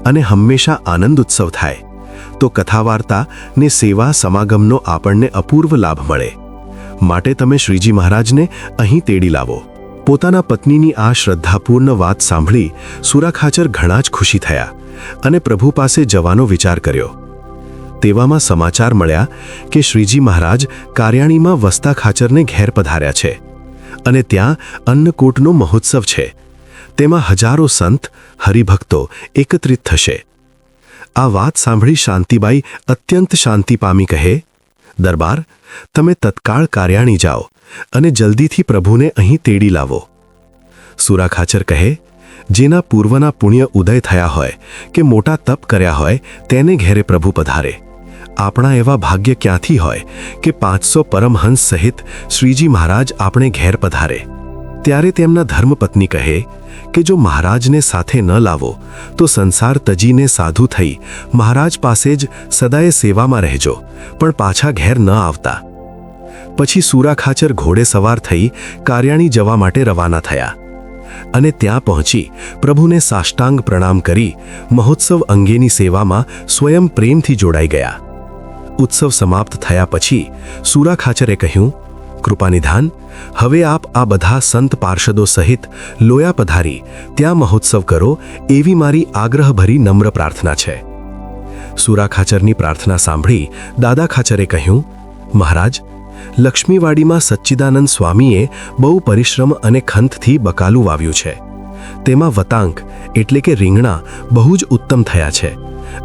અને હંમેશા આનંદ ઉત્સવ થાય તો કથા વાર્તા ને સેવા સમાગમનો આપણને અપૂર્વ લાભ મળે. માટે તમે શ્રીજી મહારાજને અહીં તેડી લાવો. પોતાના પત્નીની આ શ્રદ્ધાપૂર્ણ વાત સાંભળી સુરાખાચર ઘણા જ ખુશી થયા અને પ્રભુ પાસે જવાનો વિચાર કર્યો. તેવામાં સમાચાર મળ્યા કે શ્રીજી મહારાજ કાર્યાણીમાં વસતા ખાચરને ઘેર પધાર્યા છે અને ત્યાં અન્નકૂટનો મહોત્સવ છે. તેમાં હજારો સંત હરિભક્તો એકત્રિત થશે. આ વાત સાંભળી શાંતિબાઈ અત્યંત શાંતિ પામી કહે, દરબાર, તમે તત્કાળ કાર્યાણી જાઓ અને જલ્દીથી પ્રભુને અહીં તેડી લાવો. સુરાખાચર કહે, જેના પૂર્વના પુણ્ય ઉદય થયા હોય કે મોટા તપ કર્યા હોય તેને ઘેરે પ્રભુ પધારે. આપણા એવા ભાગ્ય ક્યાંથી હોય કે 500 પરમહંસ સહિત શ્રીજી મહારાજ આપણે ઘેર પધારે. ત્યારે તેમના ધર્મપત્ની કહે કે જો મહારાજને સાથે ન લાવો તો સંસાર તજીને સાધુ થઈ મહારાજ પાસે જ સદાય સેવામાં રહેજો, પણ પાછા ઘેર ન આવતા. પછી સુરાખાચર ઘોડે સવાર થઈ કાર્યાણી જવા માટે રવાના થયા અને ત્યાં પહોંચી પ્રભુને સાષ્ટાંગ પ્રણામ કરી મહોત્સવ અંગેની સેવામાં સ્વયં પ્રેમથી જોડાઈ ગયા. ઉત્સવ સમાપ્ત થયા પછી સુરાખાચરે કહ્યું, કૃપાનિધાન, હવે આપ આ બધા સંત પાર્ષદો સહિત લોયા પધારી ત્યાં મહોત્સવ કરો એવી મારી આગ્રહભરી નમ્ર પ્રાર્થના છે. સુરાખાચરની પ્રાર્થના સાંભળી દાદા ખાચરે કહ્યું, મહારાજ, લક્ષ્મીવાડીમાં સચ્ચિદાનંદ સ્વામીએ બહુ પરિશ્રમ અને ખંતથી બકાલું વાવ્યું છે. તેમાં વતાંક એટલે કે રીંગણા બહુ જ ઉત્તમ થયા છે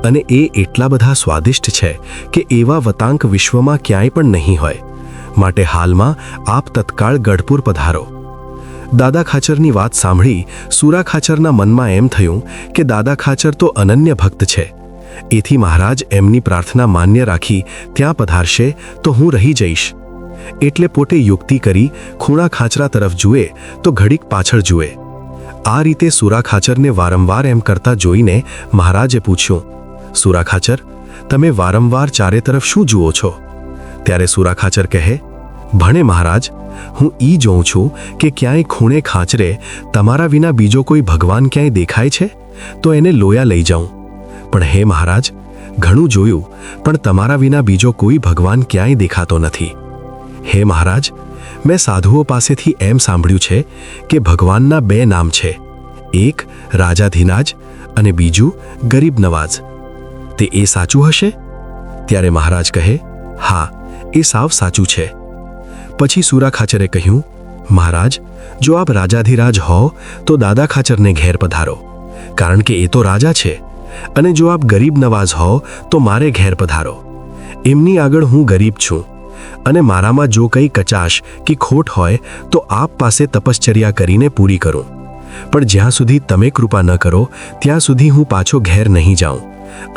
અને એ એટલા બધા સ્વાદિષ્ટ છે કે એવા વતાંક વિશ્વમાં ક્યાંય પણ નહીં હોય. માટે હાલમાં આપ તત્કાળ ગઢપુર પધારો. દાદા ખાચરની વાત સાંભળી સુરાખાચરના મનમાં એમ થયું કે દાદા ખાચર તો અનન્ય ભક્ત છે. એથી મહારાજ એમની પ્રાર્થના માન્ય રાખી ત્યાં પધારશે તો હું રહી જઈશ. એટલે પોતે યુક્તિ કરી ખૂણા ખાચરા તરફ જુએ તો ઘડીક પાછળ જુએ. આ રીતે સુરાખાચરને વારંવાર એમ કરતા જોઈને મહારાજે પૂછ્યું, સુરાખાચર, તમે વારંવાર ચારે તરફ શું જુઓ છો? ત્યારે સુરાખાચર કહે, ભણે મહારાજ, હું ઈ જોઉં છું કે ક્યાંય ખૂણે ખાચરે તમારા વિના બીજો કોઈ ભગવાન ક્યાંય દેખાય છે તો એને લોયા લઈ જાઉં. પણ હે મહારાજ, ઘણું જોયું પણ તમારા વિના બીજો કોઈ ભગવાન ક્યાંય દેખાતો નથી. હે મહારાજ, મેં સાધુઓ પાસેથી એમ સાંભળ્યું છે કે ભગવાનના 2 નામ છે, એક રાજાધિરાજ અને બીજું ગરીબ નવાઝ. તે એ સાચું હશે? ત્યારે મહારાજ કહે, હા, એ સાવ સાચું છે. પછી સુરાખાચરે કહ્યું, મહારાજ, જો આપ રાજાધિરાજ હો તો દાદા ખાચરને ઘેર પધારો, કારણ કે એ તો રાજા છે. અને જો આપ ગરીબ નવાઝ હો તો મારે ઘેર પધારો. એમની આગળ હું ગરીબ છું અને મારામાં જો કંઈ કચાશ કે ખોટ હોય તો આપ પાસે તપશ્ચર્યા કરીને પૂરી કરું. પણ જ્યાં સુધી તમે કૃપા ન કરો ત્યાં સુધી હું પાછો ઘેર નહીં જાઉં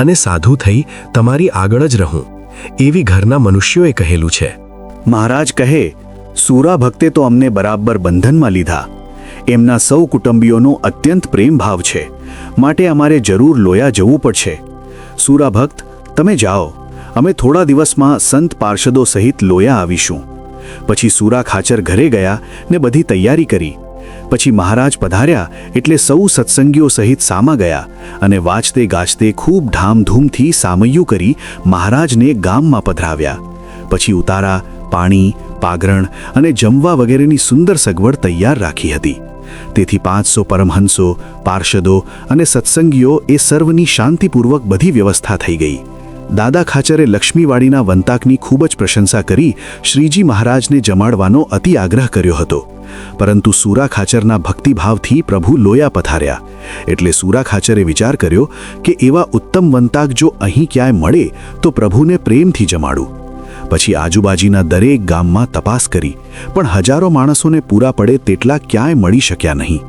અને સાધુ થઈ તમારી આગળ જ રહું, એવી ઘરના મનુષ્યોએ કહેલું છે. મહારાજ કહે, સુરા ભક્તે તો અમને બરાબર બંધનમાં લીધા. એમના સૌ કુટુંબીઓનો અત્યંત પ્રેમ ભાવ છે, માટે અમારે જરૂર લોયા જવું પડશે. સુરા ભક્ત, તમે જાઓ, અમે થોડા દિવસમાં સંત પાર્ષદો સહિત લોયા આવીશું. પછી સુરાખાચર ઘરે ગયા ને બધી તૈયારી કરી. પછી મહારાજ પધાર્યા એટલે સૌ સત્સંગીઓ સહિત સામા ગયા અને વાંચતે ગાજતે ખૂબ ધામધૂમથી સામૈયું કરી મહારાજને ગામમાં પધરાવ્યા. પછી ઉતારા, પાણી, પાગરણ અને જમવા વગેરેની સુંદર સગવડ તૈયાર રાખી હતી. તેથી 500 પરમહંસો, પાર્ષદો અને સત્સંગીઓ એ સર્વની શાંતિપૂર્વક બધી વ્યવસ્થા થઈ ગઈ. દાદા ખાચરે લક્ષ્મીવાડીના વંતાકની ખૂબ જ પ્રશંસા કરી શ્રીજી મહારાજને જમાડવાનો અતિ આગ્રહ કર્યો હતો. પરંતુ સુરાખાચરના ભક્તિભાવથી પ્રભુ લોયા પધાર્યા એટલે સુરાખાચરે વિચાર કર્યો કે એવા ઉત્તમ વંતાક જો અહીં ક્યાંય મળે તો પ્રભુને પ્રેમથી જમાડું. પછી આજુબાજુના દરેક ગામમાં તપાસ કરી પણ હજારો માણસોને પૂરા પડે તેટલા ક્યાંય મળી શક્યા નહીં.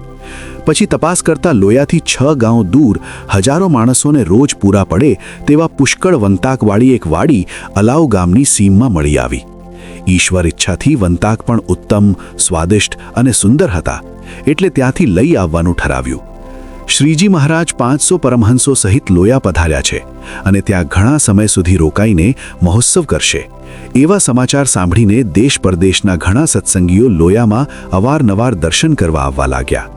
પછી તપાસ કરતા લોયાથી 6 ગાંવ દૂર હજારો માણસોને રોજ પૂરા પડે તેવા પુષ્કળ વંતાકવાળી એક વાડી અલાવ ગામની સીમમાં મળી આવી. ઈશ્વર ઈચ્છાથી વંતાક પણ ઉત્તમ, સ્વાદિષ્ટ અને સુંદર હતા એટલે ત્યાંથી લઈ આવવાનું ઠરાવ્યું. શ્રીજી મહારાજ 500 પરમહંસો સહિત લોયા પધાર્યા છે અને ત્યાં ઘણા સમય સુધી રોકાઈને મહોત્સવ કરશે એવા સમાચાર સાંભળીને દેશ પરદેશના ઘણા સત્સંગીઓ લોયામાં અવારનવાર દર્શન કરવા આવવા લાગ્યા.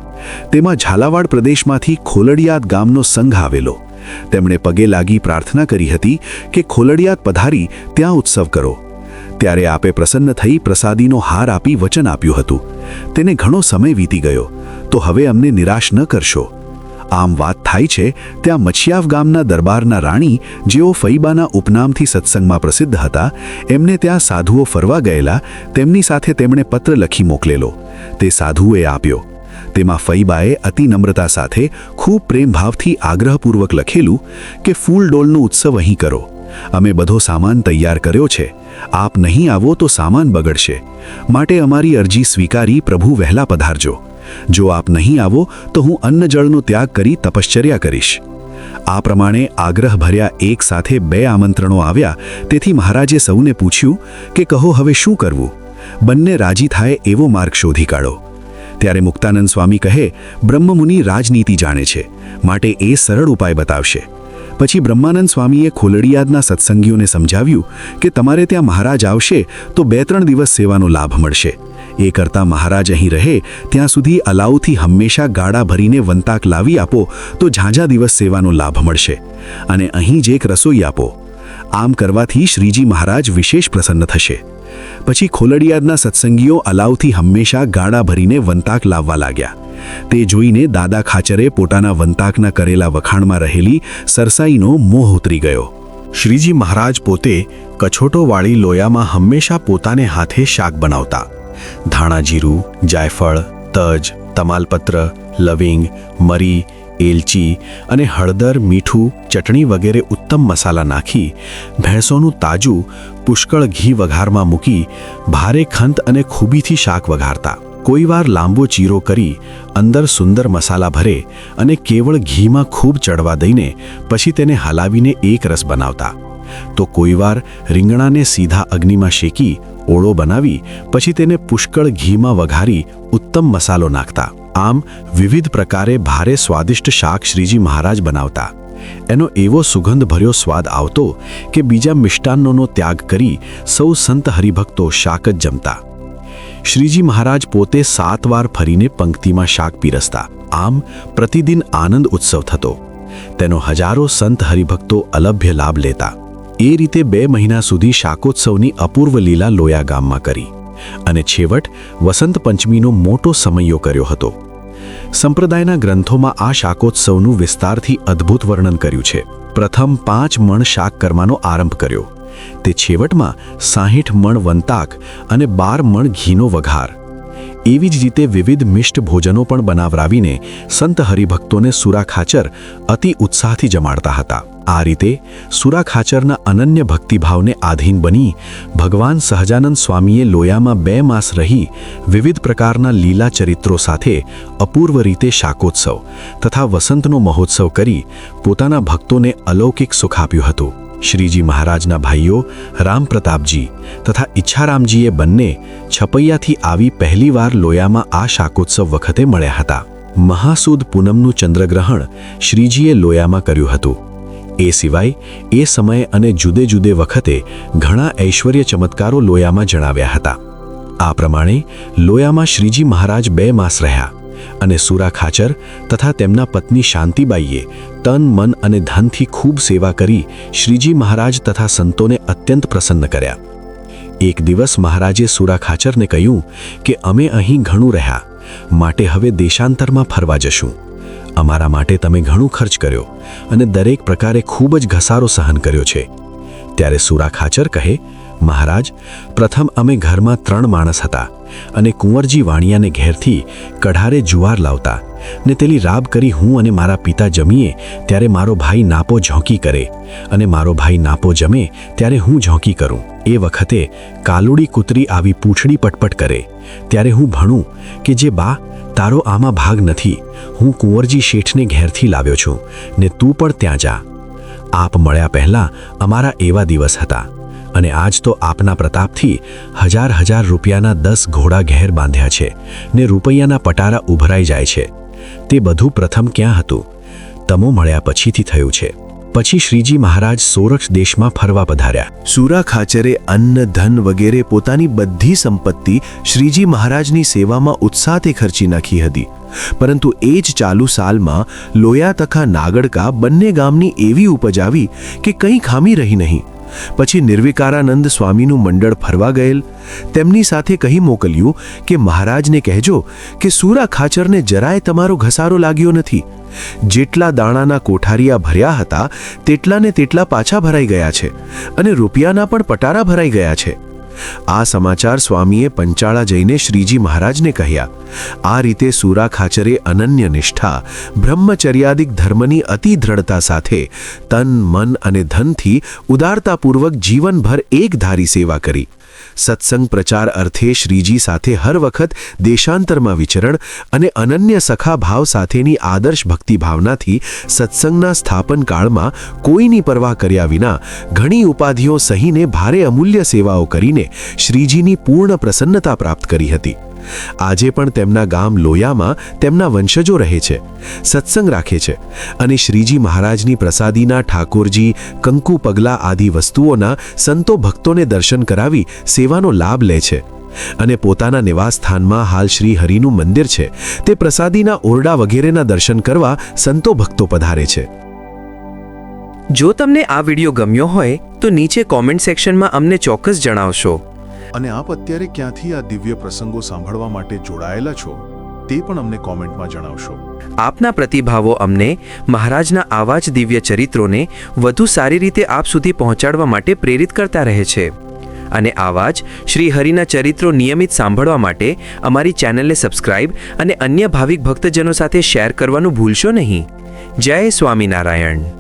તેમાં ઝાલાવાડ પ્રદેશમાંથી ખોલડિયાદ ગામનો સંઘ આવેલો. તેમણે પગે લાગી પ્રાર્થના કરી હતી કે ખોલડિયાદ પધારી ત્યાં ઉત્સવ કરો. ત્યારે આપે પ્રસન્ન થઈ પ્રસાદીનો હાર આપી વચન આપ્યું હતું. તેને ઘણો સમય વીતી ગયો, તો હવે અમને નિરાશ ન કરશો. આમ વાત થાય છે ત્યાં મછિયાવ ગામના દરબારના રાણી, જેઓ ફઈબાના ઉપનામથી સત્સંગમાં પ્રસિદ્ધ હતા, એમને ત્યાં સાધુઓ ફરવા ગયેલા, તેમની સાથે તેમણે પત્ર લખી મોકલેલો. તે સાધુએ આપ્યો. તેમાં ફઈબાએ અતિ નમ્રતા સાથે ખૂબ પ્રેમભાવથી આગ્રહપૂર્વક લખેલું કે ફૂલડોલનો ઉત્સવ અહીં કરો. અમે બધો સામાન તૈયાર કર્યો છે. આપ નહીં આવો તો સામાન બગડશે. માટે અમારી અરજી સ્વીકારી પ્રભુ વહેલા પધારજો. જો આપ નહીં આવો તો હું અન્ન જળનો ત્યાગ કરી તપશ્ચર્યા કરીશ. આ પ્રમાણે આગ્રહભર્યા એક સાથે 2 આમંત્રણો આવ્યા. તેથી મહારાજે સૌને પૂછ્યું કે કહો હવે શું કરવું? બંને રાજી થાય એવો માર્ગ શોધી કાઢો. ત્યારે મુક્તાનંદ સ્વામી કહે, બ્રહ્મમુનિ રાજનીતિ જાણે છે, માટે એ સરળ ઉપાય બતાવશે. પછી બ્રહ્માનંદ સ્વામીએ ખોલડિયાદના સત્સંગીઓને સમજાવ્યું કે તમારે ત્યાં મહારાજ આવશે તો 2-3 દિવસ સેવાનો લાભ મળશે. એ કરતાં મહારાજ અહીં રહે ત્યાં સુધી અલાઉથી હંમેશા ગાડા ભરીને વંતાક લાવી આપો તો ઝાઝા દિવસ સેવાનો લાભ મળશે. અને અહીં જ એક રસોઈ આપો. આમ કરવાથી શ્રીજી મહારાજ વિશેષ પ્રસન્ન થશે. પછી ખોલડિયાદના સત્સંગીઓ અલાઉથી હંમેશા ગાડા ભરીને વંતાક લાવવા લાગ્યા. તે જોઈને દાદા ખાચરે પોતાના વંતાકના કરેલા વખાણમાં રહેલી સરસાઈનો મોહ ઉતરી ગયો. શ્રીજી મહારાજ પોતે કછોટોવાળી લોયામાં હંમેશા પોતાને હાથે શાક બનાવતા. ધાણા જીરું, જાયફળ, તજ, તમાલપત્ર, લવિંગ, મરી, એલચી અને હળદર, મીઠું, ચટણી વગેરે ઉત્તમ મસાલા નાખી ભેંસોનું તાજું પુષ્કળ ઘી વઘારમાં મૂકી ભારે ખંત અને ખૂબીથી શાક વઘારતા. કોઈવાર લાંબો ચીરો કરી અંદર સુંદર મસાલા ભરે અને કેવળ ઘીમાં ખૂબ ચડવા દઈને પછી તેને હલાવીને એક રસ બનાવતા. તો કોઈવાર રીંગણાને સીધા અગ્નિમાં શેકી ઓળો બનાવી પછી તેને પુષ્કળ ઘીમાં વઘારી ઉત્તમ મસાલો નાખતા. આમ વિવિધ પ્રકારે ભારે સ્વાદિષ્ટ શાક શ્રીજી મહારાજ બનાવતા. એનો એવો સુગંધભર્યો સ્વાદ આવતો કે બીજા મિષ્ટાન્નોનો ત્યાગ કરી સૌ સંત હરિભક્તો શાક જ જમતા. શ્રીજી મહારાજ પોતે 7 વાર ફરીને પંક્તિમાં શાક પીરસતા. આમ પ્રતિદિન આનંદ ઉત્સવ થતો. તેનો હજારો સંત હરિભક્તો અલભ્ય લાભ લેતા. એ રીતે 2 મહિના સુધી શાકોત્સવની અપૂર્વ લીલા લોયા ગામમાં કરી અને છેવટ વસંત પંચમીનો મોટો સમયો કર્યો હતો. સંપ્રદાયના ગ્રંથોમાં આ શાકોત્સવનું વિસ્તારથી અદ્ભુત વર્ણન કર્યું છે. પ્રથમ 5 મણ શાક કરવાનો આરંભ કર્યો. તે છેવટમાં 60 મણ વંતાક અને 12 મણ ઘીનો વઘાર. એવી જ રીતે વિવિધ મિષ્ટ ભોજનો પણ બનાવરાવીને સંત હરિભક્તોને સુરા ખાચર અતિ ઉત્સાહથી જમાડતા હતા. આ રીતે સુરા ખાચરના અનન્ય ભક્તિભાવને આધીન બની ભગવાન સહજાનંદ સ્વામીએ લોયામાં 2 માસ રહી વિવિધ પ્રકારના લીલા ચરિત્રો સાથે અપૂર્વ રીતે શાકોત્સવ તથા વસંતનો મહોત્સવ કરી પોતાના ભક્તોને અલૌકિક સુખ આપ્યું હતું. શ્રીજી મહારાજના ભાઈઓ રામપ્રતાપજી તથા ઈચ્છારામજીએ બંને છપૈયાથી આવી પહેલીવાર લોયામાં આ શાકોત્સવ વખતે મળ્યા હતા. મહાસુદ પૂનમનું ચંદ્રગ્રહણ શ્રીજીએ લોયામાં કર્યું હતું. એ સિવાય એ સમયે અને જુદે જુદે વખતે ઘણા ઐશ્વર્ય ચમત્કારો લોયામાં જણાવ્યા હતા. આ પ્રમાણે લોયામાં શ્રીજી મહારાજ 2 માસ રહ્યા અને સુરા ખાચર તથા તેમના પત્ની શાંતિબાઈએ તન મન અને ધનથી ખૂબ સેવા કરી શ્રીજી મહારાજ તથા સંતોને અત્યંત પ્રસન્ન કર્યા. એક દિવસ મહારાજે સુરા ખાચરને કહ્યું કે અમે અહીં ઘણું રહ્યા, માટે હવે દેશાંતરમાં ફરવા જશું. અમારા માટે તમે ઘણું ખર્ચ કર્યો અને દરેક પ્રકારે ખૂબ જ ઘસારો સહન કર્યો છે. ત્યારે સુરા ખાચર કહે, મહારાજ, પ્રથમ અમે ઘરમાં 3 માણસ હતા અને કુંવરજી વાણિયાને ઘેરથી કઢારે જુવાર લાવતા ને તેલી રાબ કરી હું અને મારા પિતા જમીએ ત્યારે મારો ભાઈ નાપો ઝોંકી કરે અને મારો ભાઈ નાપો જમે ત્યારે હું ઝોંકી કરું. એ વખતે કાલુડી કૂતરી આવી પૂંછડી પટપટ કરે ત્યારે હું ભણું કે જે બા તારો આમાં ભાગ નથી, હું કુંવરજી શેઠને ઘેરથી લાવ્યો છું ને તું પણ ત્યાં જા. આપ મળ્યા પહેલાં અમારા એવા દિવસ હતા અને આજ તો આપના પ્રતાપથી 1000 રૂપિયાના 10 ઘોડા ઘેર બાંધ્યા છે ને રૂપિયાના પટારા ઉભરાઈ જાય છે. તે બધું પ્રથમ ક્યાં હતું? તમો મળ્યા પછીથી થયું છે. પછી શ્રીજી મહારાજ સોરઠ દેશમાં ફરવા પધાર્યા. સુરા ખાચરે અન્ન ધન વગેરે પોતાની બધી સંપત્તિ શ્રીજી મહારાજની સેવામાં ઉત્સાહથી ખર્ચી નાખી હતી. પરંતુ એ જ ચાલુ સાલમાં લોયા તથા નાગડકા બંને ગામની એવી ઉપજ આવી કે કંઈ ખામી રહી નહીં. પછી નિર્વિકારાનંદ સ્વામીનું મંડળ ફરવા ગયેલ. તેમની સાથે કહી મોકલ્યું કે મહારાજને કહેજો કે સુરા ખાચરને જરાય તમારો ઘસારો લાગ્યો નથી. જેટલા દાણાના કોઠારિયા ભર્યા હતા તેટલાને તેટલા પાછા ભરાઈ ગયા છે અને રૂપિયાના પણ પટારા ભરાઈ ગયા છે. આ સમાચાર સ્વામીએ પંચાળા જઈને શ્રીજી મહારાજને કહ્યા. આ રીતે સુરા ખાચરે અનન્ય નિષ્ઠા, બ્રહ્મચર્યાદિક ધર્મની અતિ દ્રઢતા સાથે તન મન અને ધનથી ઉદારતાપૂર્વક જીવનભર એકધારી સેવા કરી. સત્સંગ પ્રચાર અર્થે શ્રીજી સાથે હર વખત દેશાંતરમાં વિચરણ અને અનન્ય સખા ભાવ સાથેની આદર્શ ભક્તિ ભાવનાથી સત્સંગના સ્થાપન કાળમાં કોઈની પરવા કર્યા વિના ઘણી ઉપાધિઓ સહીને ભારે અમૂલ્ય સેવાઓ કરીને શ્રીજીની પૂર્ણ પ્રસન્નતા પ્રાપ્ત કરી હતી. આજે પણ તેમના ગામ લોયામાં તેમના વંશજો રહે છે, સત્સંગ રાખે છે અને શ્રીજી મહારાજની પ્રસાદીના ઠાકોરજી, કંકુ પગલા આદિ વસ્તુઓના સંતો ભક્તોને દર્શન કરાવી સેવાનો લાભ લે છે. અને પોતાના નિવાસસ્થાનમાં હાલ શ્રી હરિનું મંદિર છે, તે પ્રસાદીના ઓરડા વગેરેના દર્શન કરવા સંતો ભક્તો પધારે છે. જો તમને આ વિડીયો ગમ્યો હોય તો નીચે કોમેન્ટ સેક્શનમાં અમને ચોક્કસ જણાવશો. અને આપ અત્યારે ક્યાંથી આ દિવ્ય પ્રસંગો સાંભળવા માટે જોડાયેલા છો તે પણ અમને કોમેન્ટમાં જણાવશો. આપના પ્રતિભાવો અમને મહારાજના આવા જ દિવ્ય ચરિત્રોને વધુ સારી રીતે આપ સુધી પહોંચાડવા માટે પ્રેરિત કરતા રહે છે. અને આવા જ શ્રી હરિના ચરિત્રો નિયમિત સાંભળવા માટે અમારી ચેનલને સબસ્ક્રાઇબ અને અન્ય ભાવિક ભક્તજનો સાથે શેર કરવાનું ભૂલશો નહીં. જય સ્વામિનારાયણ.